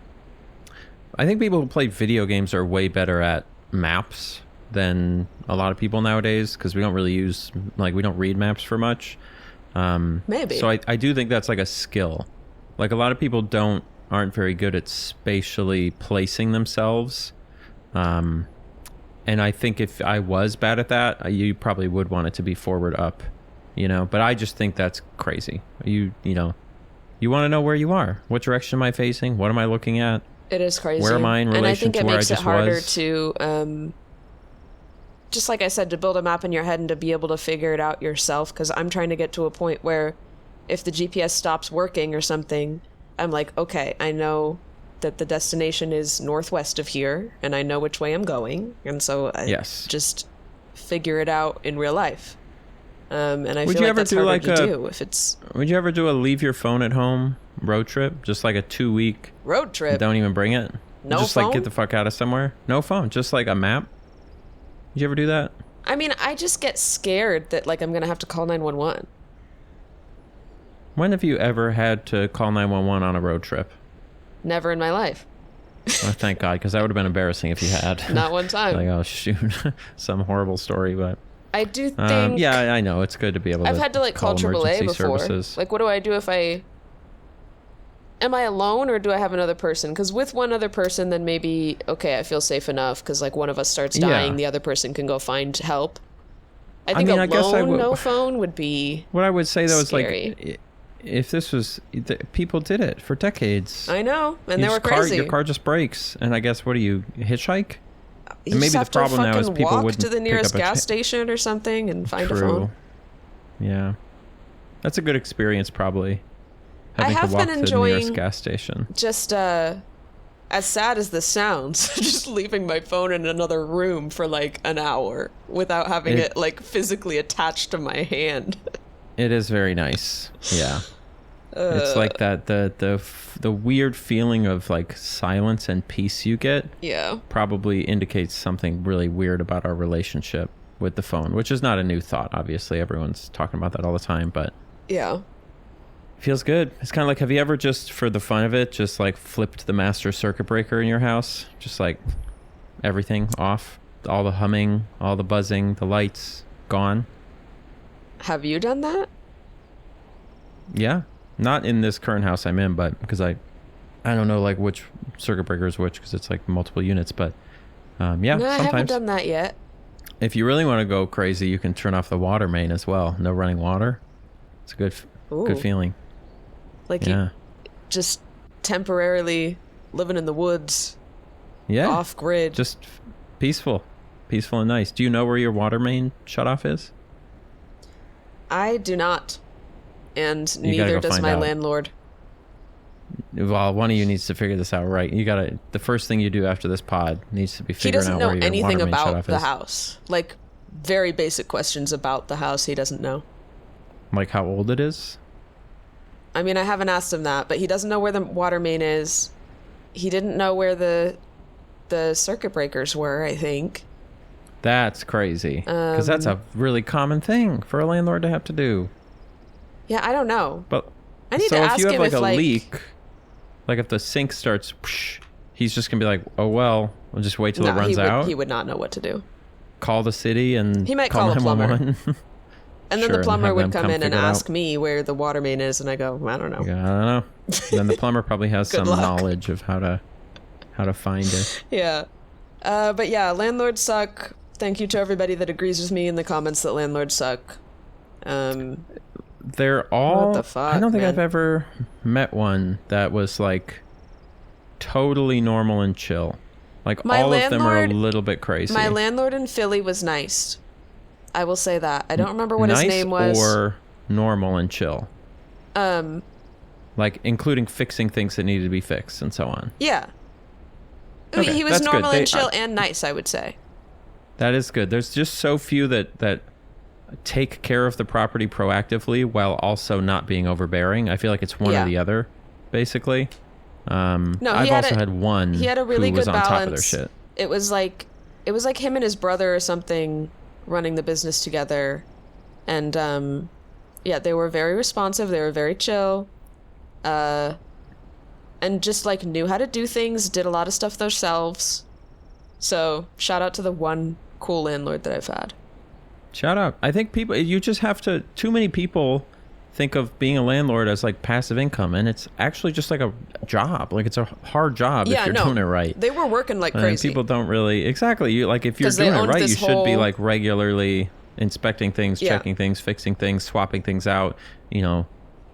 who play video games are way better at maps than a lot of people nowadays because we don't really use, like, we don't read maps for much. Maybe. So I do think that's like a skill. Like, a lot of people aren't very good at spatially placing themselves. And I think if I was bad at that, you probably would want it to be forward up, you know, but I just think that's crazy. You know, you want to know where you are. What direction am I facing? What am I looking at? It is crazy. Where am I in relation to where I just was? And I think it makes it harder to, just like I said, to build a map in your head and to be able to figure it out yourself. Because I'm trying to get to a point where if the GPS stops working or something, I'm like, okay, I know that the destination is northwest of here, and I know which way I'm going. And so I just figure it out in real life. And I feel like that's harder to do if it's... Would you ever do a leave your phone at home road trip? Just like a 2-week... Road trip? Don't even bring it? No just phone? Like get the fuck out of somewhere? No phone, just like a map? Did you ever do that? I mean, I just get scared that, like, I'm going to have to call 911. When have you ever had to call 911 on a road trip? Never in my life. Oh, thank God, because that would have been embarrassing if you had. Not one time. Like, oh, shoot. Some horrible story, but... I do think... yeah, I know. It's good to be able I've had to, like, call AAA before. Services. Like, what do I do if I... Am I alone, or do I have another person? Because with one other person, then maybe, okay, I feel safe enough, because, like, one of us starts dying, the other person can go find help. I think alone, no phone would be What I would say, though, scary. is, like, if this was... People did it for decades. I know, and they were crazy. Your car just breaks, and I guess, what do you, hitchhike? You and maybe just have the problem to now is people walk wouldn't to the nearest gas station or something and find a phone. Yeah. That's a good experience, probably. I have been enjoying to the nearest gas station. Just, as sad as this sounds, just leaving my phone in another room for, like, an hour without having it like, physically attached to my hand. It is very nice. Yeah. It's like that, the weird feeling of, like, silence and peace you get. Yeah. Probably indicates something really weird about our relationship with the phone, which is not a new thought, obviously. Everyone's talking about that all the time, but... Yeah. Feels good. It's kind of like, have you ever just, for the fun of it, just, like, flipped the master circuit breaker in your house? Just, like, everything off? All the humming, all the buzzing, the lights gone? Have you done that? Yeah. Not in this current house I'm in, but because I don't know, like, which circuit breaker is which, because it's, like, multiple units, but yeah, no, sometimes. I haven't done that yet. If you really want to go crazy, you can turn off the water main as well. No running water. It's a good feeling. Like, you just temporarily living in the woods. Yeah. Off grid. Just peaceful and nice. Do you know where your water main shutoff is? I do not. And neither does my landlord. Well, one of you needs to figure this out, right? The first thing you do after this pod needs to be figuring out where your water main shutoff is. He doesn't know anything about the house. Like, very basic questions about the house he doesn't know. Like how old it is? I mean, I haven't asked him that, but he doesn't know where the water main is. He didn't know where the circuit breakers were, I think. That's crazy. Because that's a really common thing for a landlord to have to do. Yeah, I don't know. But I need to ask him if, like... So if you have, like, a leak, like, if the sink starts, he's just going to be like, oh, well, we'll just wait till it runs out? He would not know what to do. Call the city and he might call a plumber. And then Sure, the plumber and would come in and ask out. me where the water main is, and I go, I don't know. Yeah, I don't know. Then the plumber probably has some knowledge of how to find it. Yeah. But yeah, landlords suck. Thank you to everybody that agrees with me in the comments that landlords suck. They're all... What the fuck, I don't think man? I've ever met one that was, like, totally normal and chill. Like, all of them are a little bit crazy. My landlord in Philly was nice. I will say that. I don't remember what his name was. Nice or normal and chill? Like, including fixing things that needed to be fixed and so on. Yeah. I mean, he was normal and chill and nice, I would say. That is good. There's just so few that take care of the property proactively while also not being overbearing. I feel like it's one or the other, basically. I've also had one he had a really who was good on balance. top of their shit. It was like him and his brother or something running the business together. And yeah, they were very responsive. They were very chill. And just like knew how to do things, did a lot of stuff themselves. So shout out to the one cool landlord that I've had. Shout out. I think you just have to, too many people think of being a landlord as like passive income, and it's actually just like a job. Like it's a hard job if you're doing it right. They were working like crazy. People don't really, exactly. You like, if you're doing it right, you should be like regularly inspecting things, checking things, fixing things, swapping things out, you know,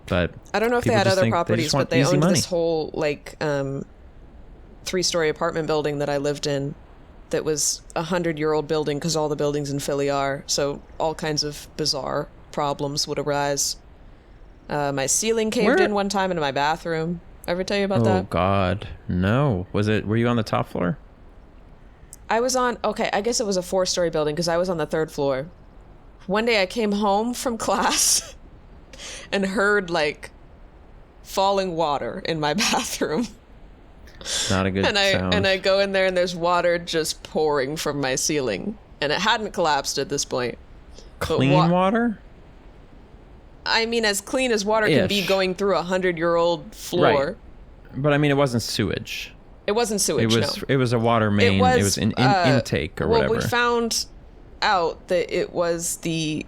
but I don't know if they had other properties, but they owned this whole like 3-story apartment building that I lived in that was a 100-year-old building, because all the buildings in Philly are, so all kinds of bizarre problems would arise. My ceiling caved in one time into my bathroom. Ever tell you about that? Oh God, no. Were you on the top floor? I was on, I guess it was a 4-story building, because I was on the 3rd floor. One day I came home from class and heard like falling water in my bathroom. Not a good sound. And I go in there and there's water just pouring from my ceiling, and it hadn't collapsed at this point. Clean water? I mean, as clean as water can be going through a 100-year-old floor. Right. But I mean, it wasn't sewage. It wasn't sewage. It was a water main. It was an intake or whatever. Well, we found out that it was the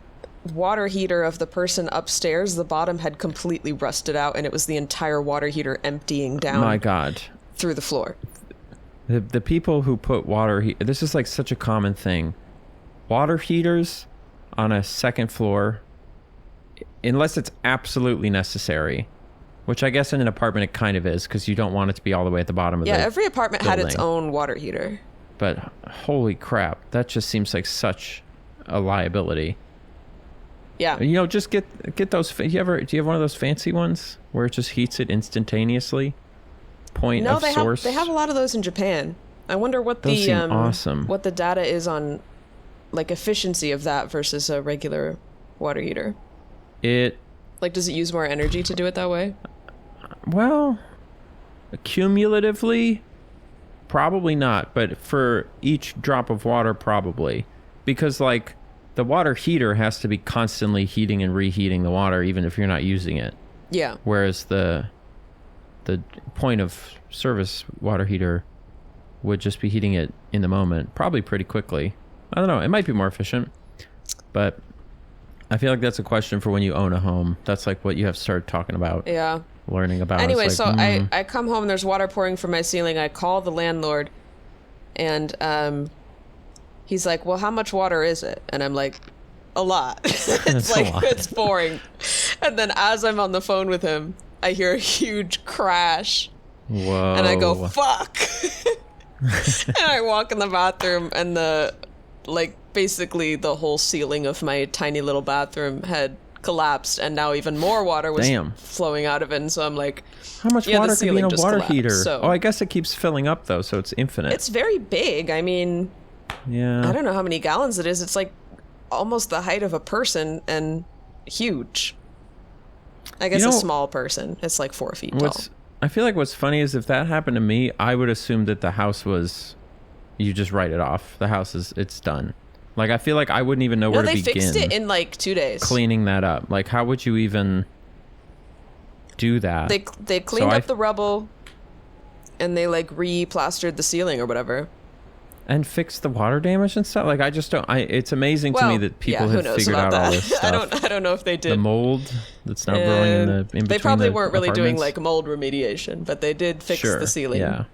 water heater of the person upstairs. The bottom had completely rusted out, and it was the entire water heater emptying down. My God. Through the floor. The people who put this is like such a common thing. Water heaters on a 2nd floor, unless it's absolutely necessary, which I guess in an apartment it kind of is, because you don't want it to be all the way at the bottom of the every apartment had its own water heater. But holy crap, that just seems like such a liability. Yeah. You know, just get those. Do you have one of those fancy ones where it just heats it instantaneously? Source. They have a lot of those in Japan. I wonder what those seem awesome. What the data is on like efficiency of that versus a regular water heater. Does it use more energy to do it that way? Well, cumulatively, probably not, but for each drop of water, probably. Because like the water heater has to be constantly heating and reheating the water even if you're not using it. Yeah. Whereas the point of service water heater would just be heating it in the moment, probably pretty quickly. I don't know. It might be more efficient, but I feel like that's a question for when you own a home. That's like what you have to start talking about. Yeah. Learning about. Anyway, I come home and there's water pouring from my ceiling. I call the landlord, and he's like, "Well, how much water is it?" And I'm like, "A lot." It's pouring. And then as I'm on the phone with him, I hear a huge crash. Whoa. And I go, "Fuck." And I walk in the bathroom, and basically the whole ceiling of my tiny little bathroom had collapsed, and now even more water was flowing out of it. And so I'm like, how much water can be in a water heater? So, I guess it keeps filling up though, so it's infinite. It's very big. I mean, I don't know how many gallons it is. It's like almost the height of a person and huge. I guess a small person. It's like 4 feet tall. I feel like what's funny is if that happened to me, I would assume that the house was, you just write it off. The house it's done. Like, I feel like I wouldn't even know where to begin. They fixed it in like 2 days. Cleaning that up. Like, how would you even do that? They cleaned up the rubble, and they like re-plastered the ceiling or whatever. And fixed the water damage and stuff? Like, I just don't... it's amazing to me that people have figured out all this stuff. I don't know if they did. The mold that's now growing in between. They probably weren't really doing like mold remediation, but they did fix the ceiling. Yeah.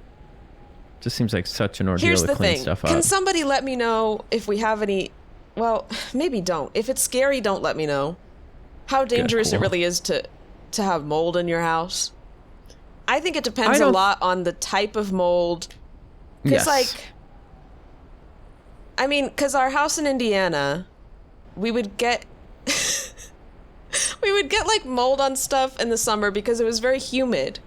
Just seems like such an ordeal to clean stuff up. Can somebody let me know if we have any... Well, maybe don't. If it's scary, don't let me know. How dangerous it really is to have mold in your house. I think it depends a lot on the type of mold. Because because our house in Indiana, we would get like mold on stuff in the summer because it was very humid.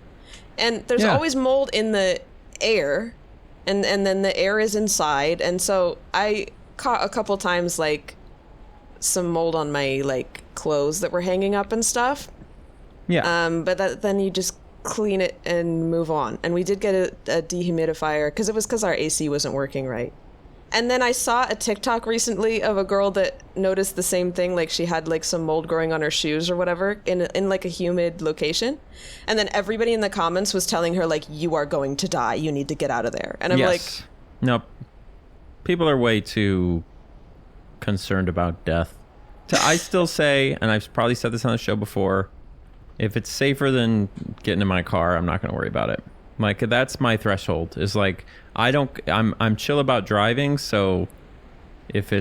And there's always mold in the air, and then the air is inside. And so I caught a couple times like some mold on my like clothes that were hanging up and stuff. Yeah. But then you just clean it and move on. And we did get a dehumidifier because our AC wasn't working right. And then I saw a TikTok recently of a girl that noticed the same thing. Like she had like some mold growing on her shoes or whatever in like a humid location. And then everybody in the comments was telling her like, you are going to die. You need to get out of there. And I'm like, nope. People are way too concerned about death. I still say, and I've probably said this on the show before, if it's safer than getting in my car, I'm not going to worry about it. Like, that's my threshold. Is like, I'm chill about driving, so if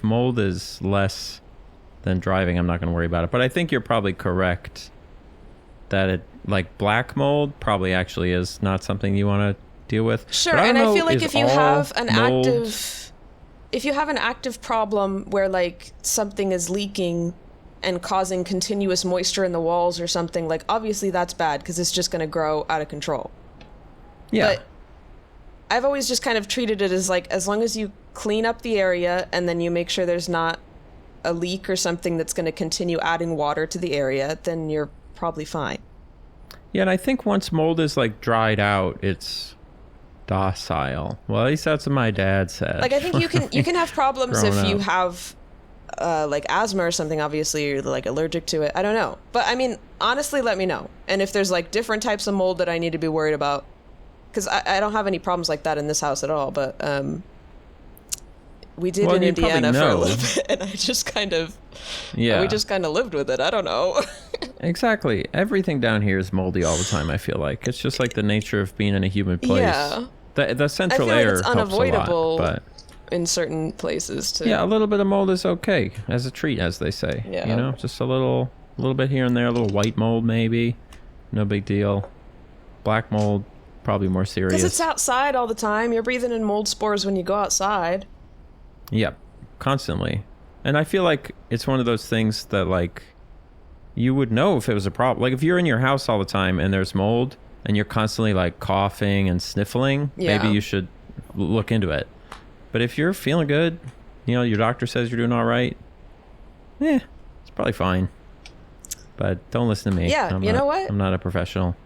mold is less than driving, I'm not going to worry about it. But I think you're probably correct that it, like, black mold probably actually is not something you want to deal with. Sure, and I feel like if you have an active problem where, like, something is leaking and causing continuous moisture in the walls or something, like, obviously that's bad because it's just going to grow out of control. Yeah. But I've always just kind of treated it as, like, as long as you clean up the area and then you make sure there's not a leak or something that's going to continue adding water to the area, then you're probably fine. Yeah, and I think once mold is, like, dried out, it's docile. Well, at least that's what my dad said. Like, I think you can have problems if you have like asthma or something, obviously, you're, like, allergic to it. I don't know. But I mean, honestly, let me know. And if there's, like, different types of mold that I need to be worried about, because I don't have any problems like that in this house at all, but we did in Indiana for a little bit, and I just kind of we just kind of lived with it. I don't know. Exactly. Everything down here is moldy all the time, I feel like. It's just like the nature of being in a humid place. Yeah. The central I feel air like it's helps unavoidable a lot, but in certain places too. yeah, a little bit of mold is okay as a treat, as they say. Yeah. You know, just a little bit here and there, a little white mold maybe. No big deal. Black mold, probably more serious. Because it's outside all the time. You're breathing in mold spores when you go outside. Yep, constantly. And I feel like it's one of those things that, like, you would know if it was a problem. Like, if you're in your house all the time and there's mold and you're constantly, like, coughing and sniffling, maybe you should look into it. But if you're feeling good, you know, your doctor says you're doing all right, it's probably fine. But don't listen to me. Yeah, you know what? I'm not a professional.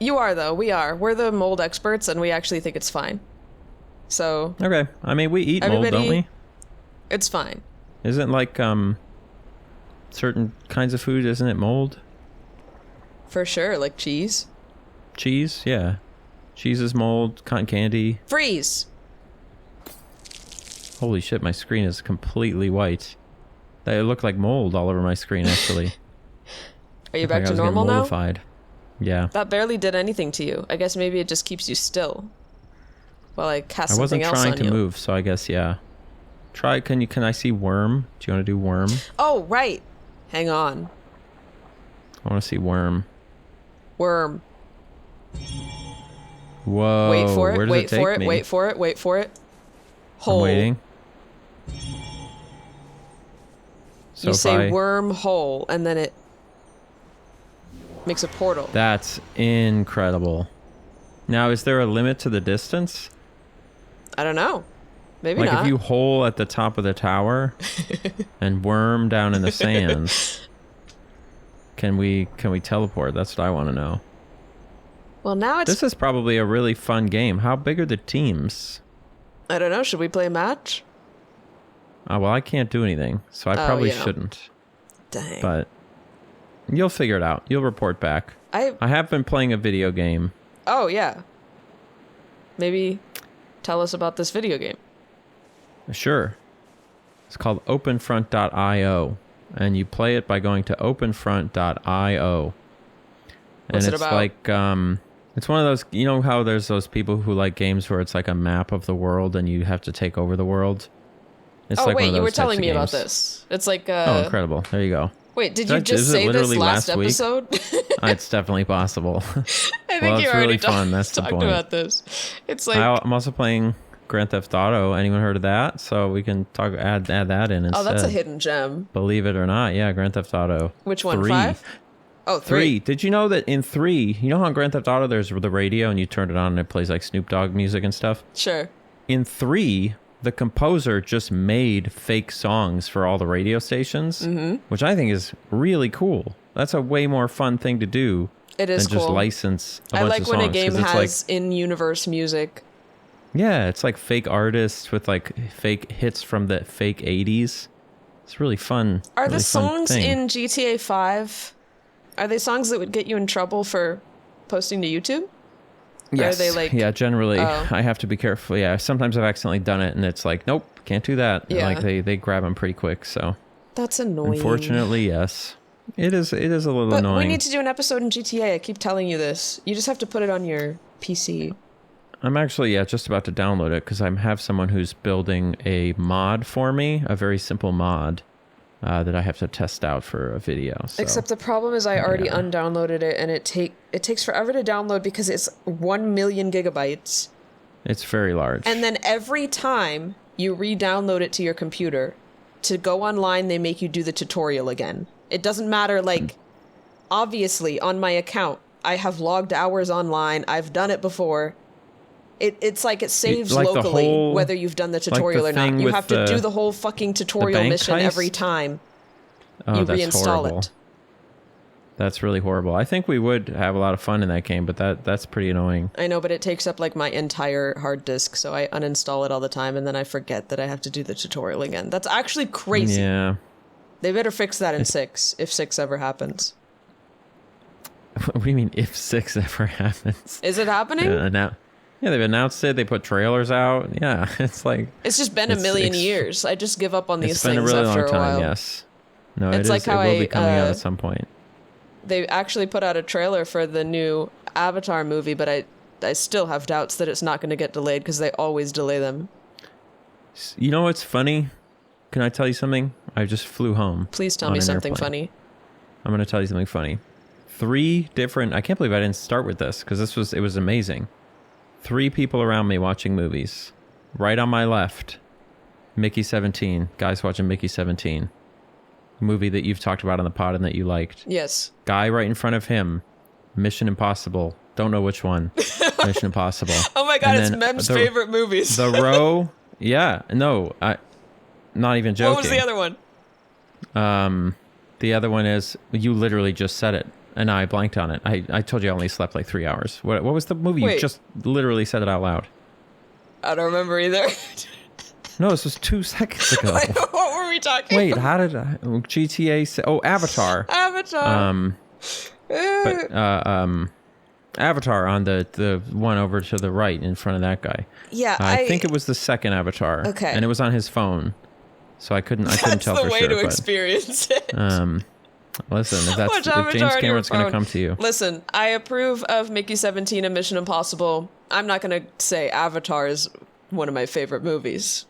You are, though. We are. We're the mold experts, and we actually think it's fine. So... Okay. I mean, we eat mold, don't we? It's fine. Isn't, like, certain kinds of food, isn't it mold? For sure, like cheese. Cheese, yeah. Cheese is mold, cotton candy. Freeze! Holy shit, my screen is completely white. It looked like mold all over my screen, actually. Are you back to normal now? Moldified. Yeah. That barely did anything to you. I guess maybe it just keeps you still. While I cast something else on you. I wasn't trying to move, so I guess, yeah. Try, can I see worm? Do you want to do worm? Oh, right. Hang on. I want to see worm. Worm. Whoa. Wait for it, where does wait it take for it, me? wait for it, wait for it. Hole. I'm waiting. So you say worm hole, and then it makes a portal. That's incredible. Now, is there a limit to the distance? I don't know. Maybe like not. If you hole at the top of the tower and worm down in the sands, can we teleport? That's what I want to know. Well, now it's... This is probably a really fun game. How big are the teams? I don't know. Should we play a match? Well, I can't do anything, so I probably shouldn't. Dang. But you'll figure it out. You'll report back. I have been playing a video game. Oh, yeah. Maybe tell us about this video game. Sure. It's called OpenFront.io, and you play it by going to OpenFront.io. What's and it about? Like it's one of those, you know how there's those people who like games where it's like a map of the world and you have to take over the world? It's like wait, one of those you were types telling of me about games. this. It's like Oh, incredible. There you go. Wait, did you just say this last episode? It's definitely possible. I think you already talked about this. It's like I'm also playing Grand Theft Auto. Anyone heard of that? So we can add that in instead. Oh, that's a hidden gem. Believe it or not. Yeah, Grand Theft Auto. Which one? 3. 5? Oh, 3. Did you know that in 3, you know how in Grand Theft Auto there's the radio and you turn it on and it plays like Snoop Dogg music and stuff? Sure. In 3, the composer just made fake songs for all the radio stations, which I think is really cool. That's a way more fun thing to do than just license a bunch of songs. I like when a game has in-universe music. Yeah, it's like fake artists with like fake hits from the fake 80s. It's really fun. Are the songs in GTA 5, are they songs that would get you in trouble for posting to YouTube? Yes. Or are they like... Yeah, generally, Oh. I have to be careful. Yeah, sometimes I've accidentally done it, and it's like, nope, can't do that. Yeah. Like, they grab them pretty quick, so... That's annoying. Unfortunately, yes. It is a little but annoying. We need to do an episode in GTA. I keep telling you this. You just have to put it on your PC. I'm actually, just about to download it, because I have someone who's building a mod for me, a very simple mod, that I have to test out for a video. So. Except the problem is I already undownloaded it, and it takes forever to download because it's 1 million gigabytes. It's very large. And then every time you re-download it to your computer, to go online, they make you do the tutorial again. It doesn't matter, like, obviously, on my account, I have logged hours online, I've done it before. It's like it saves like locally, whether you've done the tutorial or not. You have to do the whole fucking tutorial mission heist? every time you reinstall horrible. it. That's really horrible. I think we would have a lot of fun in that game, but that's pretty annoying. I know, but it takes up like my entire hard disk, so I uninstall it all the time, and then I forget that I have to do the tutorial again. That's actually crazy. Yeah. They better fix that in 6, if 6 ever happens. What do you mean, if 6 ever happens? Is it happening? Yeah, they've announced it. They put trailers out. Yeah, it's like... It's just been a million years. I just give up on these things after a while. It's been a really long time, while. yes. No, It's like how it will be coming out at some point. They actually put out a trailer for the new Avatar movie, but I still have doubts that it's not going to get delayed because they always delay them. You know what's funny? Can I tell you something? I just flew home. Please tell me something funny. I'm going to tell you something funny. 3 different... I can't believe I didn't start with this because it was amazing. 3 people around me watching movies. Right on my left, Mickey 17. Guys watching Mickey 17. Movie that you've talked about on the pod and that you liked. Yes. Guy right in front of him, Mission Impossible. Don't know which one. Mission Impossible. Oh my god, it's Mem's favorite movies. The row... Yeah, no, not even joking. What was the other one? The other one is... You literally just said it. And I blanked on it. I told you I only slept like 3 hours. What was the movie? Wait. You just literally said it out loud. I don't remember either. No, this was 2 seconds ago. Wait, what were we talking Wait, about? how did GTA say... Oh, Avatar. Avatar. Avatar on the one over to the right in front of that guy. Yeah, I think it was the second Avatar. Okay. And it was on his phone. So I couldn't tell for sure. That's the way to experience it. Listen, if James Cameron's going to come to you. Listen, I approve of Mickey 17 and Mission Impossible. I'm not going to say Avatar is one of my favorite movies.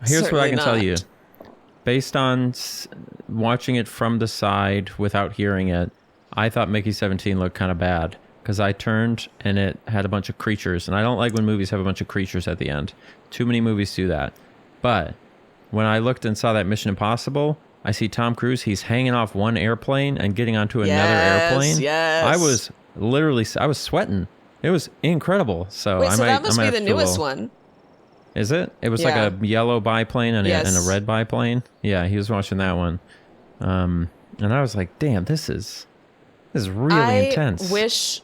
Here's Certainly what I can not. tell you. Based on watching it from the side without hearing it, I thought Mickey 17 looked kind of bad because I turned and it had a bunch of creatures. And I don't like when movies have a bunch of creatures at the end. Too many movies do that. But when I looked and saw that Mission Impossible... I see Tom Cruise. He's hanging off one airplane and getting onto another airplane. Yes. I was sweating. It was incredible. So Wait, that must be the newest one. Is it? It was like a yellow biplane and a red biplane. Yeah, he was watching that one. And I was like, damn, this is really intense. I wish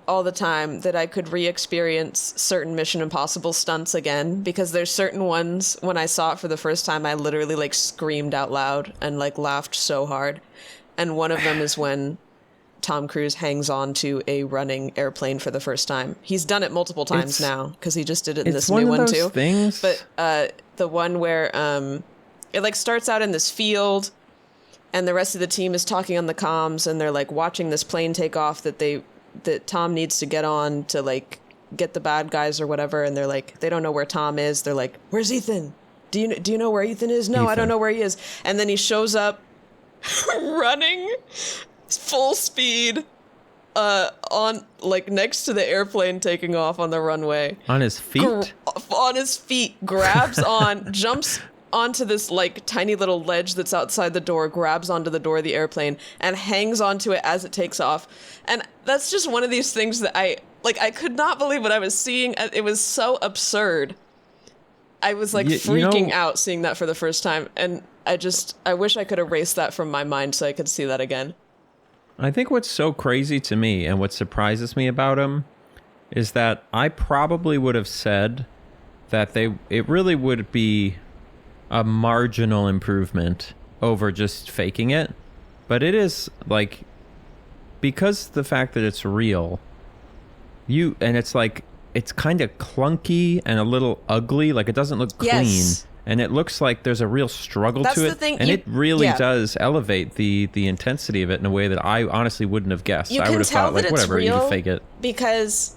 all the time that I could re-experience certain Mission Impossible stunts again, because there's certain ones when I saw it for the first time I literally like screamed out loud and like laughed so hard. And one of them is when Tom Cruise hangs on to a running airplane for the first time. He's done it multiple times now because he just did it in this new one too. Things. But the one where it like starts out in this field and the rest of the team is talking on the comms and they're like watching this plane take off that Tom needs to get on to like get the bad guys or whatever, and they're like, they don't know where Tom is. They're like, where's Ethan? Do you know where Ethan is? No, Ethan. I don't know where he is. And then he shows up running full speed on like next to the airplane taking off on the runway. On his feet? On his feet, grabs on, jumps onto this like tiny little ledge that's outside the door, grabs onto the door of the airplane and hangs onto it as it takes off. And that's just one of these things that I could not believe what I was seeing. It was so absurd. I was like freaking out seeing that for the first time. And I wish I could erase that from my mind so I could see that again. I think what's so crazy to me and what surprises me about him is that I probably would have said that it really would be a marginal improvement over just faking it. But it is like, because the fact that it's real, And it's like, it's kind of clunky and a little ugly. Like, it doesn't look clean. Yes. And it looks like there's a real struggle That's to it. the thing. And it really does elevate the intensity of it in a way that I honestly wouldn't have guessed. I would have thought, like, whatever, you can fake it. Because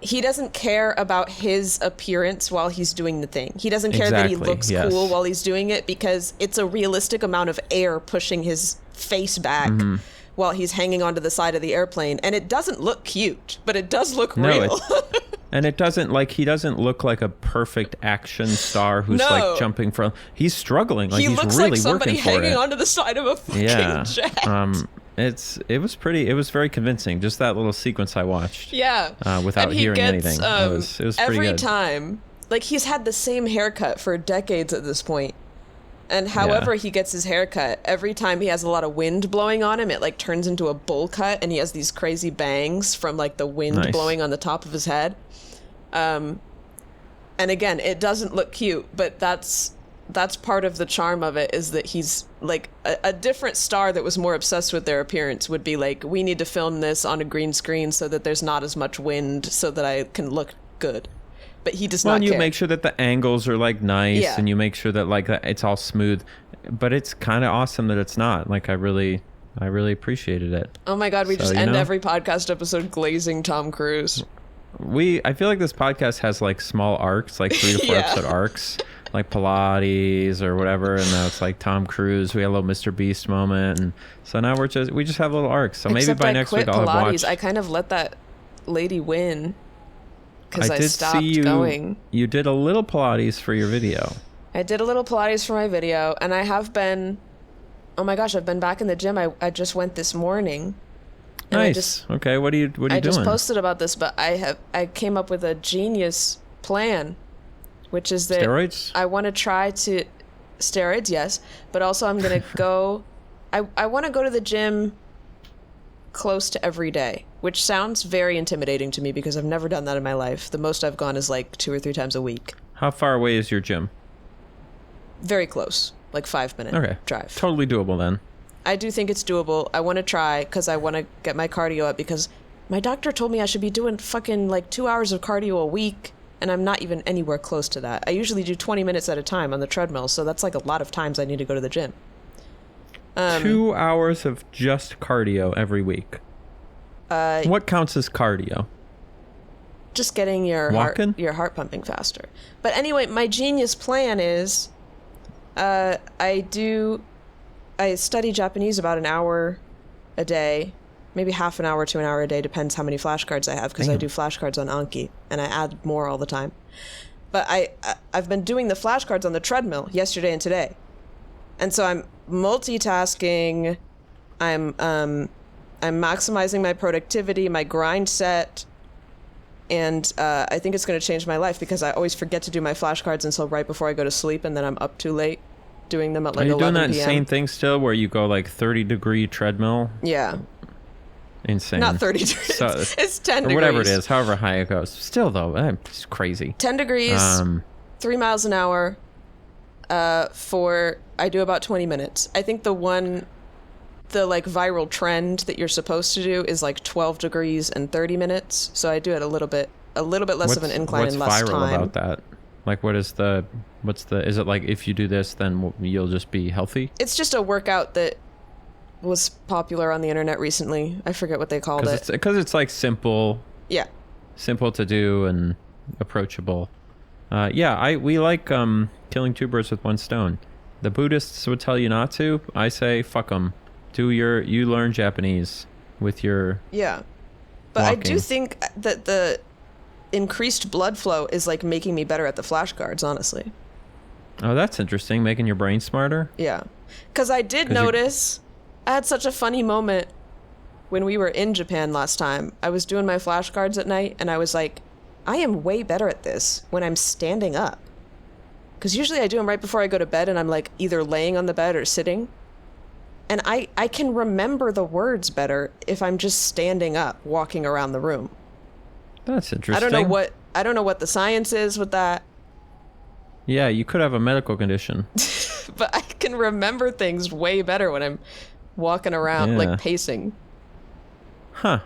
he doesn't care about his appearance while he's doing the thing. He doesn't care that he looks cool while he's doing it, because it's a realistic amount of air pushing his face back while he's hanging onto the side of the airplane. And it doesn't look cute, but it does look real. And it doesn't, like, he doesn't look like a perfect action star who's like jumping from. He's struggling. Like, he he's looks really like somebody working for hanging it. onto the side of a fucking jet. It was very convincing. Just that little sequence I watched. Yeah. Without hearing anything. It was pretty every good. time, like, he's had the same haircut for decades at this point. And however he gets his haircut, every time he has a lot of wind blowing on him, it like turns into a bowl cut, and he has these crazy bangs from like the wind blowing on the top of his head. And again, it doesn't look cute, but that's part of the charm of it, is that he's like a different star that was more obsessed with their appearance would be like, we need to film this on a green screen so that there's not as much wind so that I can look good. But he does not care. You make sure that the angles are like nice, and you make sure that like it's all smooth. But it's kind of awesome that it's not. Like, I really appreciated it. Oh my God, we just end every podcast episode glazing Tom Cruise. I feel like this podcast has like small arcs, like 3 to 4 episode arcs, like Pilates or whatever, and now it's like Tom Cruise. We had a little Mr. Beast moment, and so now we just have little arcs. So maybe by next week I'll have watched. I kind of let that lady win. Because I did stopped see you, going. You did a little Pilates for your video. I did a little Pilates for my video, and I have been... Oh my gosh, I've been back in the gym. I just went this morning. Nice. Okay, what are you doing? I just posted about this, but I came up with a genius plan, which is that... Steroids? I want to try to... Steroids, yes. But also I'm going to go... I want to go to the gym close to every day, which sounds very intimidating to me because I've never done that in my life. The most I've gone is like 2 or 3 times a week. How far away is your gym? Very close, like 5-minute drive. Totally doable then. I do think it's doable. I want to try because I want to get my cardio up, because my doctor told me I should be doing fucking like 2 hours of cardio a week, and I'm not even anywhere close to that. I usually do 20 minutes at a time on the treadmill, so that's like a lot of times I need to go to the gym. 2 hours of just cardio every week. What counts as cardio? Just getting your heart pumping faster. But anyway, my genius plan is I study Japanese about an hour a day, maybe half an hour to an hour a day, depends how many flashcards I have, because I do flashcards on Anki, and I add more all the time. But I've been doing the flashcards on the treadmill yesterday and today. And so I'm multitasking. I'm maximizing my productivity, my grind set, and I think it's going to change my life, because I always forget to do my flashcards until right before I go to sleep, and then I'm up too late doing them at like 11 p.m. Are you doing that same thing still, where you go like 30-degree treadmill? Yeah. Insane. Not 30 degrees. So, it's 10 degrees. Or whatever it is, however high it goes. Still, though, it's crazy. 10 degrees, 3 miles an hour. I do about 20 minutes. I think the like viral trend that you're supposed to do is like 12 degrees and 30 minutes. So I do it a little bit less of an incline and less time. What's viral about that? Like, is it like, if you do this, then you'll just be healthy? It's just a workout that was popular on the internet recently. I forget what they called it. Because it's like simple. Yeah. Simple to do and approachable. We like killing 2 birds with 1 stone. The Buddhists would tell you not to. I say, fuck them. You learn Japanese with your but walking. I do think that the increased blood flow is like making me better at the flashcards, honestly. Oh, that's interesting. Making your brain smarter? Yeah. Because I did notice I had such a funny moment when we were in Japan last time. I was doing my flashcards at night, and I was like, I am way better at this when I'm standing up. Because usually I do them right before I go to bed, and I'm like either laying on the bed or sitting. And I can remember the words better if I'm just standing up, walking around the room. That's interesting. I don't know what the science is with that. Yeah, you could have a medical condition. But I can remember things way better when I'm walking around, like pacing. Huh.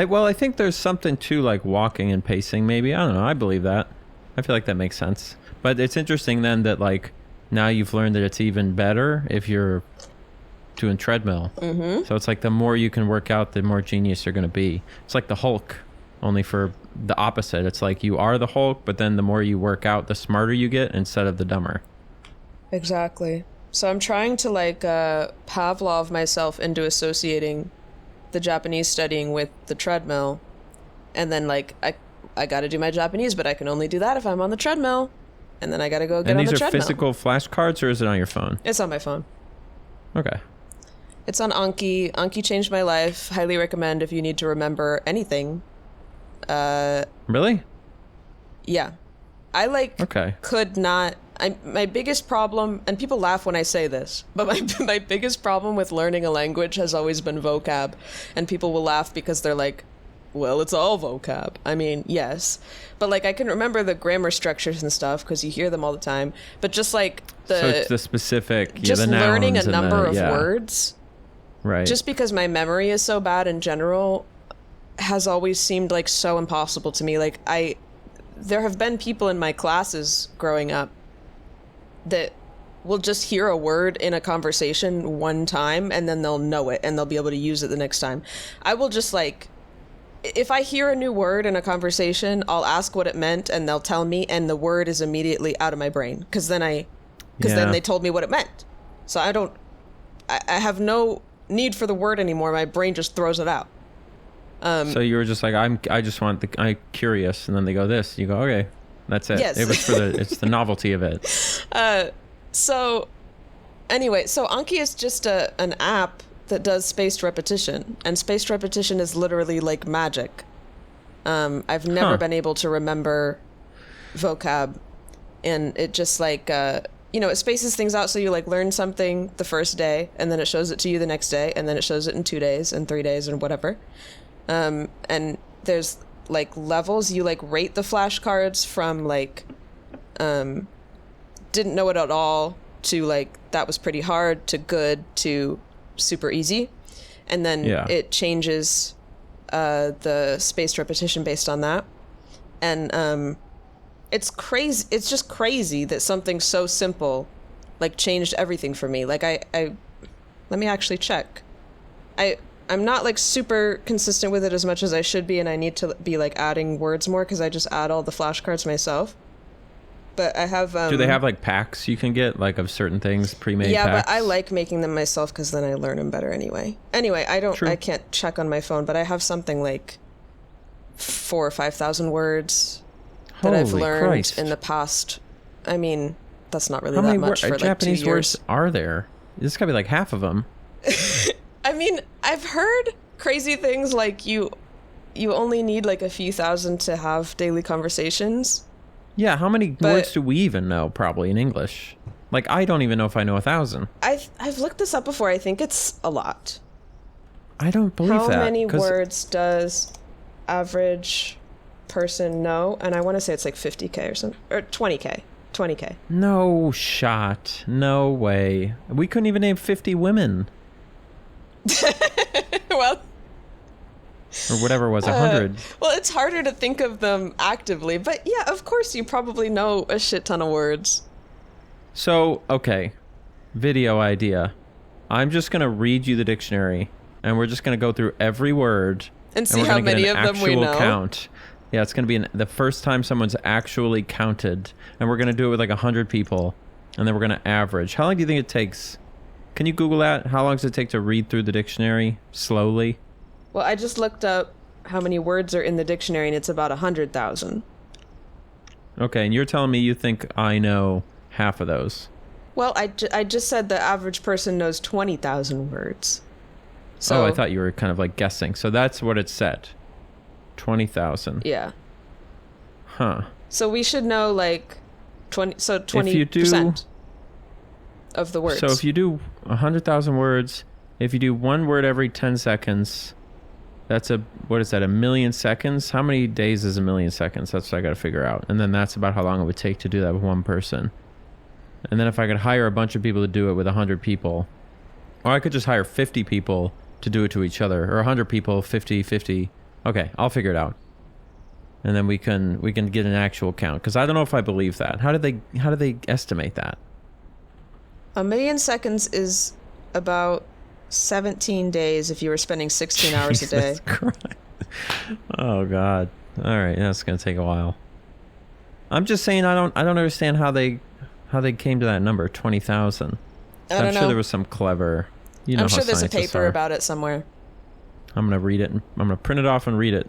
I think there's something to like walking and pacing. Maybe I don't know. I believe that. I feel like that makes sense. But it's interesting then that like now you've learned that it's even better if you're doing treadmill. Mm-hmm. So it's like the more you can work out, the more genius you're going to be. It's like the Hulk, only for the opposite. It's like you are the Hulk, but then the more you work out, the smarter you get instead of the dumber. Exactly. So I'm trying to like Pavlov myself into associating the Japanese studying with the treadmill, and then like I got to do my Japanese, but I can only do that if I'm on the treadmill, and then I got to go get on the treadmill. And these are physical flashcards, or is it on your phone? It's on my phone. Okay. It's on Anki. Anki changed my life. Highly recommend if you need to remember anything. Really? Yeah. I like could not. My biggest problem, and people laugh when I say this, but my biggest problem with learning a language has always been vocab. And people will laugh because they're like, well, it's all vocab. I mean, yes. But like I can remember the grammar structures and stuff because you hear them all the time. But just like so it's the specific, just the learning a number of words. Right. Just because my memory is so bad in general has always seemed like so impossible to me. Like there have been people in my classes growing up that will just hear a word in a conversation one time and then they'll know it and they'll be able to use it the next time. I will just like, if I hear a new word in a conversation, I'll ask what it meant and they'll tell me and the word is immediately out of my brain because then they told me what it meant. So I have no need for the word anymore. My brain just throws it out. So you were just like, I'm curious, and then they go this. You go, okay, that's it. Yes. It was it's the novelty of it. So anyway, so Anki is just an app that does spaced repetition, and spaced repetition is literally like magic. I've never been able to remember vocab, and it just like it spaces things out so you like learn something the first day, and then it shows it to you the next day, and then it shows it in 2 days and 3 days and whatever. And there's like levels. You like rate the flashcards from like didn't know it at all to like that was pretty hard to good to super easy, and then it changes the spaced repetition based on that. And it's crazy. It's just crazy that something so simple like changed everything for me. Like I let me actually check. I'm not like super consistent with it as much as I should be, and I need to be like adding words more because I just add all the flashcards myself. But I have do they have like packs you can get like of certain things, pre-made packs? But I like making them myself because then I learn them better anyway. I can't check on my phone, but I have something like 4,000 or 5,000 words that I've learned in the past. I mean, that's not really that much for like Japanese 2 years. Words are there? This gotta be like half of them. I mean, I've heard crazy things like you only need like a few thousand to have daily conversations. Yeah, how many words do we even know probably in English? Like, I don't even know if I know 1,000. I've looked this up before. I think it's a lot. I don't believe that. How many words does average person know? And I want to say it's like 50K or something, or 20K. 20K. No shot. No way. We couldn't even name 50 women. Well, or whatever it was, 100. Well, it's harder to think of them actively, but yeah, of course you probably know a shit ton of words. So, okay, video idea. I'm just going to read you the dictionary, and we're just going to go through every word. And see how many of them we know. Count. Yeah, it's going to be the first time someone's actually counted, and we're going to do it with like 100 people, and then we're going to average. How long do you think it takes? Can you Google that? How long does it take to read through the dictionary slowly? Well, I just looked up how many words are in the dictionary, and it's about 100,000. Okay, and you're telling me you think I know half of those. Well, I just said the average person knows 20,000 words. So, I thought you were kind of like guessing. So that's what it said. 20,000. Yeah. Huh. So we should know like 20% of the words. So if you do 100,000 words, if you do one word every 10 seconds, that's what is that, 1 million seconds? How many days is 1 million seconds? That's what I got to figure out. And then that's about how long it would take to do that with one person. And then if I could hire a bunch of people to do it with 100 people, or I could just hire 50 people to do it to each other, or 100 people, 50, Okay, I'll figure it out. And then we can get an actual count, because I don't know if I believe that. How do they estimate that? 1,000,000 seconds is about 17 days if you were spending 16 hours a day. Jesus Christ. Oh God. All right, that's gonna take a while. I'm just saying I don't understand how they came to that number 20,000. I'm sure there was some clever. I'm sure there's a paper about it somewhere. I'm gonna read it. I'm gonna print it off and read it.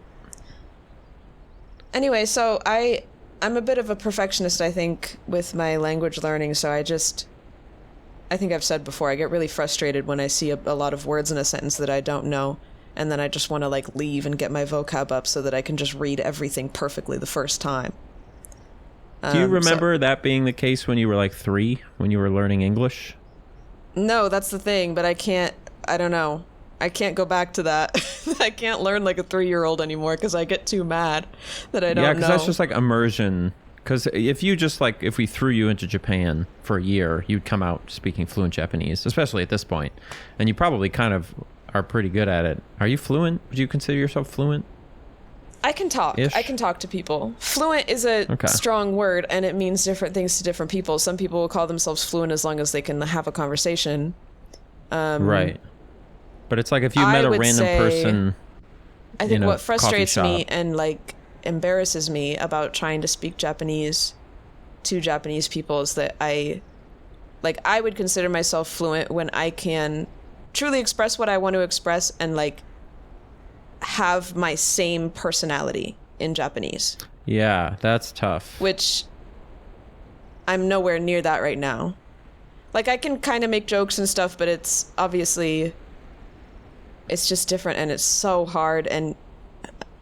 Anyway, so I'm a bit of a perfectionist, I think, with my language learning. So I think I've said before, I get really frustrated when I see a lot of words in a sentence that I don't know, and then I just want to like leave and get my vocab up so that I can just read everything perfectly the first time. Do you remember that being the case when you were like 3, when you were learning English? No, that's the thing, but I don't know. I can't go back to that. I can't learn like a 3-year-old anymore because I get too mad that I don't know. Yeah, because that's just like immersion. Because if we threw you into Japan for a year, you'd come out speaking fluent Japanese, especially at this point. And you probably kind of are pretty good at it. Are you fluent? Would you consider yourself fluent? I can talk. I can talk to people. Fluent is a strong word, and it means different things to different people. Some people will call themselves fluent as long as they can have a conversation. Right. But it's like if you met a random person. I think what frustrates me and like embarrasses me about trying to speak Japanese to Japanese people is that I would consider myself fluent when I can truly express what I want to express and like have my same personality in Japanese. Yeah, that's tough. Which I'm nowhere near that right now. Like I can kind of make jokes and stuff, but it's obviously it's just different and it's so hard, and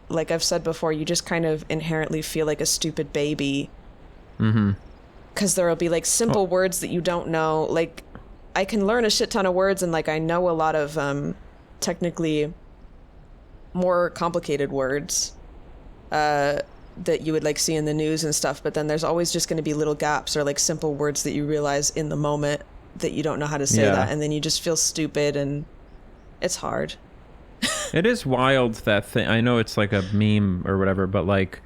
like I've said before, you just kind of inherently feel like a stupid baby. Mm-hmm. Because there will be like simple words that you don't know. Like I can learn a shit ton of words and like I know a lot of technically more complicated words that you would like see in the news and stuff, but then there's always just going to be little gaps or like simple words that you realize in the moment that you don't know how to say that, and then you just feel stupid and it's hard. It is wild, that thing. I know it's like a meme or whatever, but like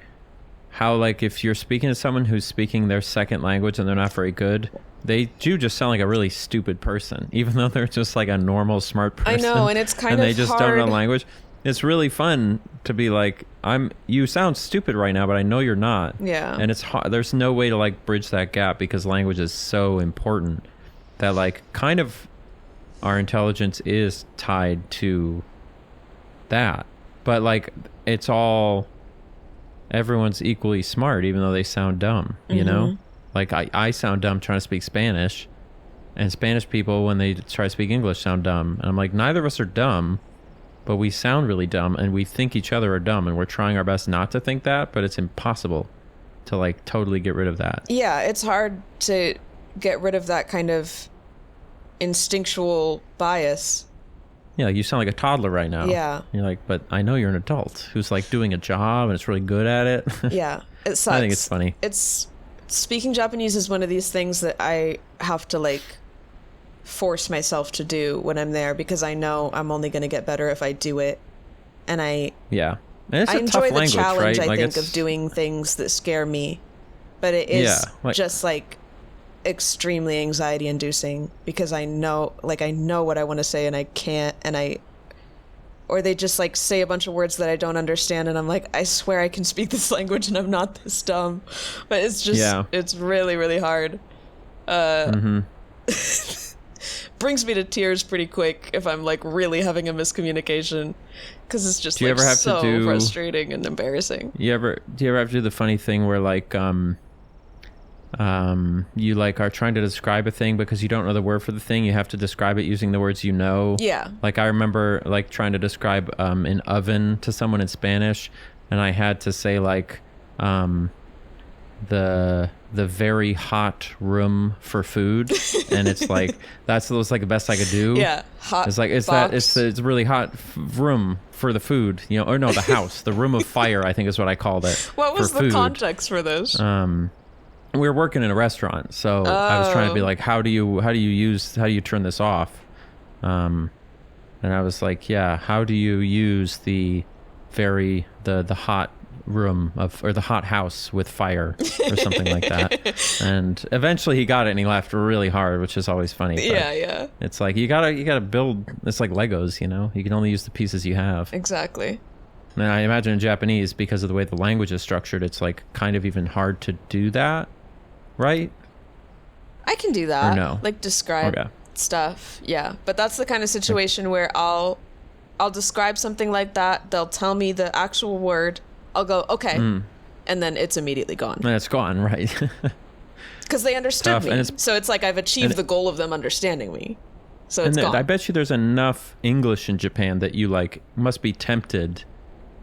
how like if you're speaking to someone who's speaking their second language and they're not very good, they do just sound like a really stupid person, even though they're just like a normal smart person. I know, and it's kind of hard. And they just don't know language. It's really fun to be like, you sound stupid right now, but I know you're not. Yeah. And it's hard. There's no way to like bridge that gap because language is so important that like kind of our intelligence is tied to that. But like it's all, everyone's equally smart even though they sound dumb, you know? Like I sound dumb trying to speak Spanish, and Spanish people when they try to speak English sound dumb. And I'm like, neither of us are dumb, but we sound really dumb and we think each other are dumb, and we're trying our best not to think that, but it's impossible to like totally get rid of that. Yeah, it's hard to get rid of that kind of instinctual bias. Yeah, you sound like a toddler right now. Yeah. You're like, but I know you're an adult who's like doing a job and it's really good at it. Yeah, it sucks. I think it's funny. Speaking Japanese is one of these things that I have to like force myself to do when I'm there, because I know I'm only going to get better if I do it. And I enjoy the challenge, right? I think, of doing things that scare me, but it is just like extremely anxiety inducing because I know what I want to say and I can't, or they just like say a bunch of words that I don't understand and I'm like, I swear I can speak this language and I'm not this dumb, but it's just it's really, really hard. Brings me to tears pretty quick if I'm like really having a miscommunication, because it's just like so frustrating and embarrassing. Do you ever have to do the funny thing where like you like are trying to describe a thing because you don't know the word for the thing, you have to describe it using the words you know? Yeah. Like I remember like trying to describe an oven to someone in Spanish, and I had to say like the very hot room for food, and it's like that was like the best I could do. Yeah, hot. It's like it's a really hot room for the food, you know, or no, the house, the room of fire, I think is what I called it. What was the context for this? We were working in a restaurant, so I was trying to be like, how do you turn this off? And I was like, yeah, how do you use the very the hot room or the hot house with fire or something like that. And eventually he got it and he laughed really hard, which is always funny. But Yeah. it's like you gotta build. It's like Legos, you can only use the pieces you have. Exactly. And I imagine in Japanese, because of the way the language is structured, it's like kind of even hard to do that, right? I can do that. Or no? Like describe stuff. Yeah. But that's the kind of situation where I'll describe something like that. They'll tell me the actual word. I'll go, okay. And then it's immediately gone. And it's gone, right? Because they understood me. So it's like I've achieved the goal of them understanding me. So it's gone. I bet you there's enough English in Japan that you like must be tempted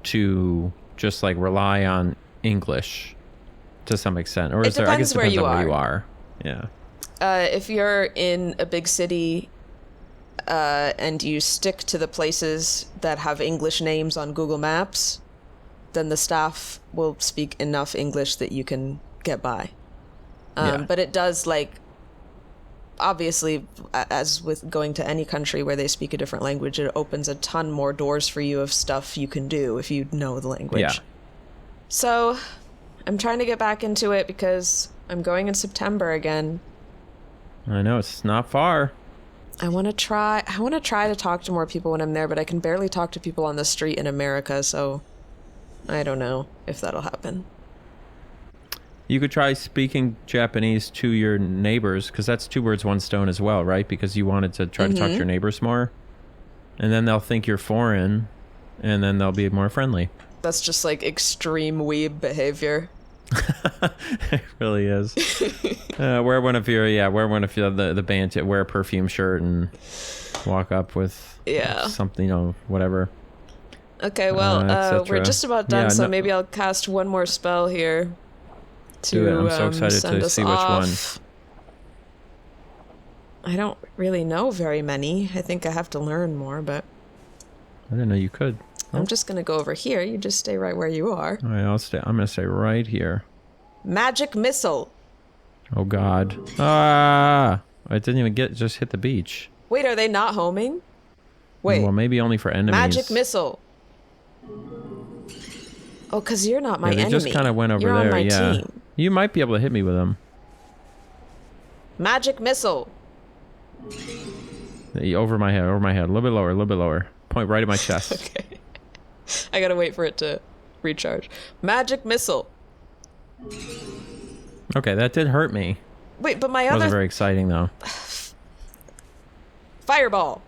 to just like rely on English to some extent, or I guess it depends on where you are. Yeah. If you're in a big city and you stick to the places that have English names on Google Maps, then the staff will speak enough English that you can get by. But it does, like, obviously, as with going to any country where they speak a different language, it opens a ton more doors for you of stuff you can do if you know the language. Yeah. So I'm trying to get back into it because I'm going in September again. I know, it's not far. I want to try to talk to more people when I'm there, but I can barely talk to people on the street in America, so I don't know if that'll happen. You could try speaking Japanese to your neighbors, because that's two birds, one stone as well, right? Because you wanted to try to talk to your neighbors more. And then they'll think you're foreign, and then they'll be more friendly. That's just like extreme weeb behavior. It really is. Wear one of the band, wear a perfume shirt and walk up with something, whatever. Okay, well, we're just about done, so maybe I'll cast one more spell here. Do it. I'm so excited to see which one. I don't really know very many. I think I have to learn more, but I didn't know you could. I'm just gonna go over here. You just stay right where you are. All right, I'm gonna stay right here. Magic missile. Oh God! Ah! I didn't even just hit the beach. Wait, are they not homing? Wait. Well, maybe only for enemies. Magic missile. Oh, because you're not my enemy. They just kind of went over there. On my team. You might be able to hit me with them. Magic missile. Over my head, a little bit lower. Point right at my chest. Okay. I gotta wait for it to recharge. Magic missile. Okay, that did hurt me. Wait, but my other... It wasn't very exciting, though. Fireball.